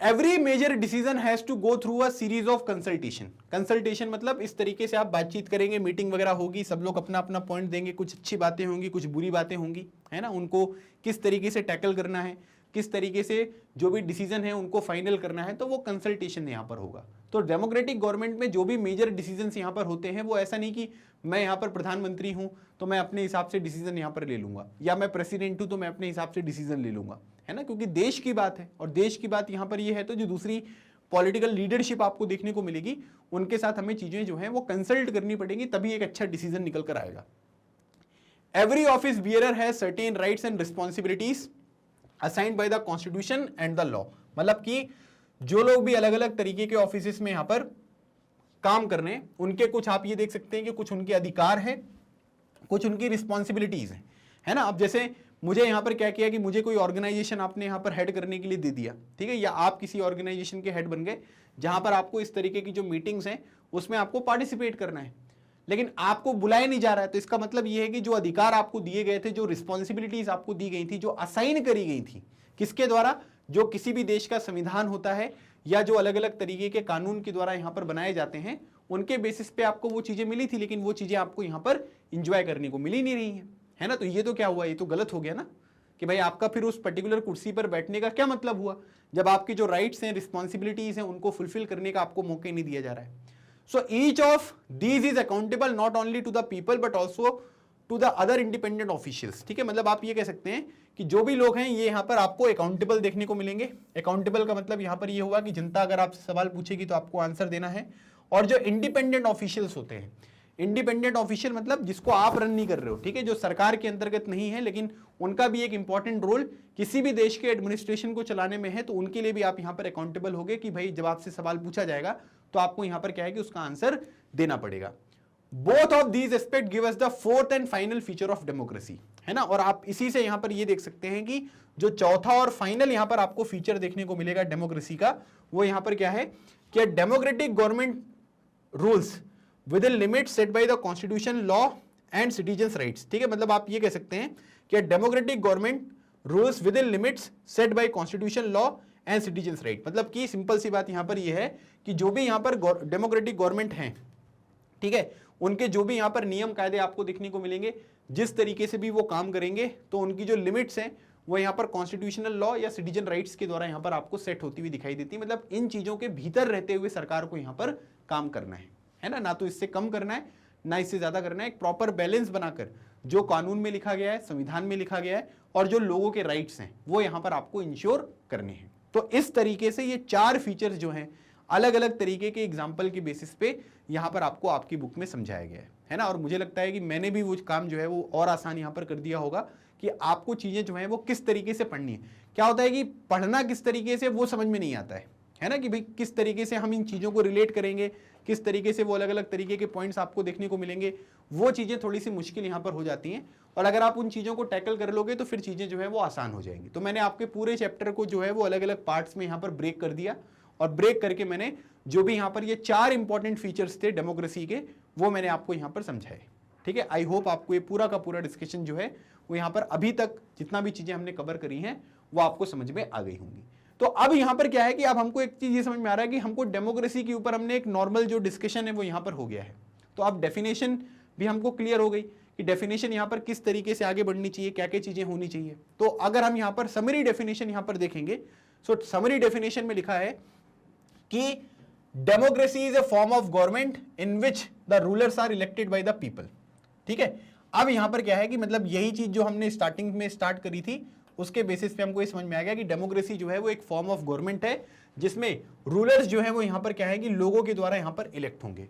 Every major decision has to go through a series of consultation. Consultation मतलब इस तरीके से आप बातचीत करेंगे, मीटिंग वगैरह होगी, सब लोग अपना अपना पॉइंट देंगे, कुछ अच्छी बातें होंगी, कुछ बुरी बातें होंगी, है ना, उनको किस तरीके से टैकल करना है, किस तरीके से जो भी डिसीजन है उनको फाइनल करना है, तो वो कंसल्टेशन यहां पर होगा। तो डेमोक्रेटिक गवर्नमेंट में जो भी मेजर डिसीजंस यहां पर होते हैं वो ऐसा नहीं कि मैं यहां पर प्रधानमंत्री हूं तो मैं अपने हिसाब से डिसीजन यहां पर ले लूंगा, या मैं प्रेसिडेंट हूं तो मैं अपने हिसाब से डिसीजन ले लूंगा, है ना, क्योंकि देश की बात है और देश की बात यहां पर ये है तो जो दूसरी पॉलिटिकल लीडरशिप आपको देखने को मिलेगी उनके साथ हमें चीजें जो है वो कंसल्ट करनी पड़ेगी, तभी एक अच्छा डिसीजन निकल कर आएगा। Every office bearer has certain rights and responsibilities assigned by the constitution and the law. मतलब कि जो लोग भी अलग अलग तरीके के ऑफिस में यहां पर काम कर रहे हैं उनके कुछ आप ये देख सकते हैं कि कुछ उनके अधिकार हैं, कुछ उनकी रिस्पॉन्सिबिलिटीज हैं, है ना। अब जैसे मुझे यहां पर क्या किया कि मुझे कोई ऑर्गेनाइजेशन आपने यहां पर हेड करने के लिए दे दिया, ठीक है, या आप किसी ऑर्गेनाइजेशन के हेड बन गए जहां पर आपको इस तरीके की जो मीटिंग्स हैं उसमें आपको पार्टिसिपेट करना है, लेकिन आपको बुलाया नहीं जा रहा है। तो इसका मतलब यह है कि जो अधिकार आपको दिए गए थे, जो रिस्पॉन्सिबिलिटीज आपको दी गई थी, जो असाइन करी गई थी, किसके द्वारा, जो किसी भी देश का संविधान होता है या जो अलग अलग तरीके के कानून के द्वारा यहां पर बनाए जाते हैं, उनके बेसिस पे आपको वो चीजें मिली थी, लेकिन वो चीजें आपको यहां पर इंजॉय करने को मिली नहीं रही है ना। तो ये तो क्या हुआ, ये तो गलत हो गया ना, कि भाई आपका फिर उस पर्टिकुलर कुर्सी पर बैठने का क्या मतलब हुआ जब आपकी जो राइट्स हैं, रिस्पॉन्सिबिलिटीज हैं, उनको फुलफिल करने का आपको मौका नहीं दिया जा रहा है। So each of these is accountable not only to the people but also to the other independent officials। ठीक है, मतलब आप ये कह सकते हैं कि जो भी लोग हैं ये यहाँ पर आपको अकाउंटेबल देखने को मिलेंगे। अकाउंटेबल का मतलब यहाँ पर ये हुआ कि जनता अगर आपसे सवाल पूछेगी तो आपको आंसर देना है। और जो इंडिपेंडेंट ऑफिशियल्स होते हैं, इंडिपेंडेंट ऑफिशियल मतलब जिसको आप रन नहीं कर रहे हो, ठीक है, जो सरकार के अंतर्गत नहीं है, लेकिन उनका भी एक इंपॉर्टेंट रोल किसी भी देश के एडमिनिस्ट्रेशन को चलाने में है, तो उनके लिए भी आप यहाँ पर अकाउंटेबल होगे कि भाई जब आपसे सवाल पूछा जाएगा तो आपको यहां पर क्या है कि उसका आंसर देना पड़ेगा। Both of these aspect give us the fourth and final feature of democracy, है ना। और आप इसी से यहां पर ये देख सकते हैं कि जो चौथा और फाइनल यहां पर आपको फीचर देखने को मिलेगा डेमोक्रेसी का, वो यहां पर क्या है कि democratic government rules with in limits set by the constitution, law and citizens rights. ठीक है, मतलब आप ये कह सकते हैं कि democratic government rules with in limits set bye constitution, law and citizens right. मतलब कि सिंपल सी बात यहां पर यह है कि जो भी यहां पर डेमोक्रेटिक गवर्नमेंट हैं, ठीक है, उनके जो भी यहां पर नियम कायदे आपको देखने को मिलेंगे, जिस तरीके से भी वो काम करेंगे, तो उनकी जो लिमिट्स हैं वो यहां पर कॉन्स्टिट्यूशनल लॉ या सिटीजन राइट्स के द्वारा यहां पर आपको सेट होती हुई दिखाई देती है। मतलब इन चीजों के भीतर रहते हुए सरकार को यहां पर काम करना है ना, ना तो इससे कम करना है ना इससे ज्यादा करना है। एक प्रॉपर बैलेंस बनाकर जो कानून में लिखा गया है, संविधान में लिखा गया है, और जो लोगों के राइट्स हैं वो यहां पर आपको इंश्योर करने हैं। तो इस तरीके से ये चार फीचर्स जो हैं अलग अलग तरीके के एग्जाम्पल के बेसिस पे यहां पर आपको आपकी बुक में समझाया गया है ना। और मुझे लगता है कि मैंने भी वो काम जो है वो और आसान यहां पर कर दिया होगा कि आपको चीजें जो है वो किस तरीके से पढ़नी है। क्या होता है कि पढ़ना किस तरीके से वो समझ में नहीं आता है ना, कि भाई किस तरीके से हम इन चीजों को रिलेट करेंगे, किस तरीके से वो अलग अलग तरीके के पॉइंट्स आपको देखने को मिलेंगे, वो चीजें थोड़ी सी मुश्किल यहाँ पर हो जाती हैं। और अगर आप उन चीजों को टैकल कर लोगे तो फिर चीजें जो है वो आसान हो जाएंगी। तो मैंने आपके पूरे चैप्टर को जो है वो अलग अलग पार्ट्स में यहाँ पर ब्रेक कर दिया, और ब्रेक करके मैंने जो भी यहाँ पर ये 4 इंपॉर्टेंट फीचर्स थे डेमोक्रेसी के, वो मैंने आपको यहाँ पर समझाए। ठीक है, आई होप आपको ये पूरा का पूरा डिस्कशन जो है वो यहाँ पर अभी तक जितना भी चीजें हमने कवर करी हैं वो आपको समझ में आ गई होंगी। तो अब यहाँ पर क्या है कि अब हमको एक चीज ये समझ में आ रहा है कि हमको डेमोक्रेसी के ऊपर हमने एक नॉर्मल जो डिस्कशन है वो यहाँ पर हो गया है। तो अब डेफिनेशन भी हमको क्लियर हो गई कि डेफिनेशन यहाँ पर किस तरीके से आगे बढ़नी चाहिए, क्या क्या चीजें होनी चाहिए। तो अगर हम यहाँ पर समरी डेफिनेशन यहाँ पर देखेंगे, सो समरी डेफिनेशन में लिखा है कि democracy is a form of government in which the rulers are elected by the people. ठीक है, अब यहां पर क्या है कि मतलब यही चीज जो हमने स्टार्टिंग में स्टार्ट करी थी उसके बेसिस पे हमको ये समझ में आ गया कि डेमोक्रेसी जो है वो एक फॉर्म ऑफ गवर्नमेंट है जिसमें रूलर्स जो है वो यहां पर क्या है कि लोगों के द्वारा यहां पर इलेक्ट होंगे।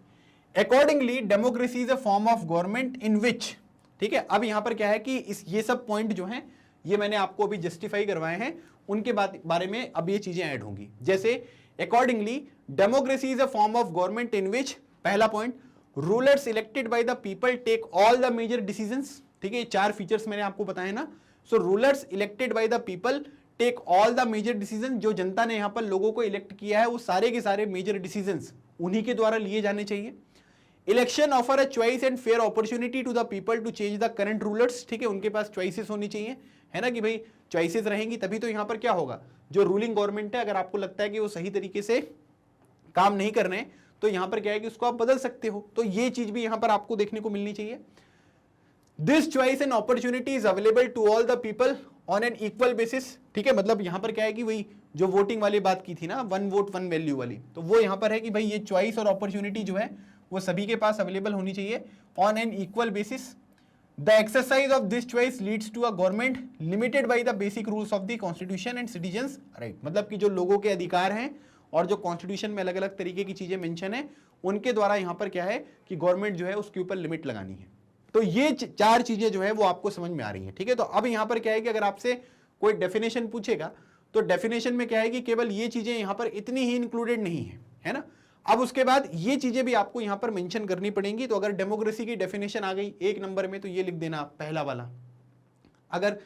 Accordingly democracy is a form of government in which, ठीक है, अब यहां पर क्या है कि ये सब पॉइंट जो है ये मैंने आपको अभी जस्टिफाई करवाए हैं, उनके बारे में अब ये चीजें ऐड होंगी। जैसे accordingly democracy is a form of government in which, पहला point, rulers elected by the people take all the major decisions. ठीक है, 4 फीचर्स मैंने आपको बताए ना। So rulers elected by the people take all the major decision, जो जनता ने यहां पर लोगों को इलेक्ट किया है वो सारे के सारे मेजर डिसीजंस उन्हीं के द्वारा लिए जाने चाहिए। Election offer a choice and fair opportunity to the people to change the current rulers. ठीक है, उनके पास चॉइसेस होनी चाहिए, है ना, कि भाई चॉइसेस रहेंगी तभी तो यहां पर क्या होगा, जो रूलिंग गवर्नमेंट है अगर आपको लगता है कि वो सही तरीके से काम नहीं कर रहे हैं तो यहां पर क्या है कि उसको आप बदल सकते हो। तो ये चीज भी यहां पर आपको देखने को मिलनी चाहिए। This choice and opportunity is available to all the people on an equal basis. ठीक है, मतलब यहां पर क्या है कि वही जो वोटिंग वाली बात की थी ना, 1 वोट 1 वैल्यू वाली, तो वो यहां पर है कि भाई ये चॉइस और अपॉर्चुनिटी जो है वो सभी के पास अवेलेबल होनी चाहिए on an equal basis. The exercise of this choice leads to a government limited by the basic rules of the constitution and citizens right. मतलब कि जो लोगों के अधिकार हैं और जो कॉन्स्टिट्यूशन में अलग अलग तरीके की चीजें मेंशन है उनके द्वारा यहां पर क्या है कि गवर्नमेंट जो है उसके ऊपर लिमिट लगानी है। तो ये 4 चीजें जो है वो आपको समझ में आ रही है। ठीक है, तो अब यहां पर क्या है कि अगर आपसे कोई डेफिनेशन पूछेगा तो डेफिनेशन में क्या है कि केवल ये चीजें यहां पर इतनी ही इंक्लूडेड नहीं है ना। अब उसके बाद ये चीजें भी आपको यहां पर मेंशन करनी पड़ेंगी। तो अगर डेमोक्रेसी की डेफिनेशन आ गई 1 नंबर में तो ये लिख देना पहला वाला, अगर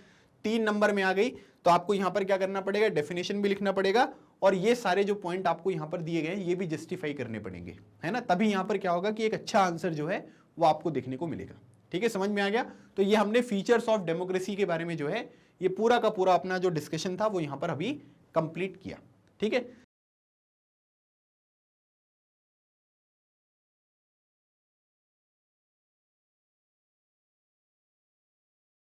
3 नंबर में आ गई तो आपको यहां पर क्या करना पड़ेगा, डेफिनेशन भी लिखना पड़ेगा और ये सारे जो पॉइंट आपको यहां पर दिए गए हैं ये भी जस्टिफाई करने पड़ेंगे, है ना। तभी यहां पर क्या होगा कि एक अच्छा आंसर जो है वो आपको देखने को मिलेगा। ठीक है, समझ में आ गया। तो ये हमने फीचर्स ऑफ डेमोक्रेसी के बारे में जो है ये पूरा का पूरा अपना जो डिस्कशन था वो यहां पर अभी कंप्लीट किया। ठीक है,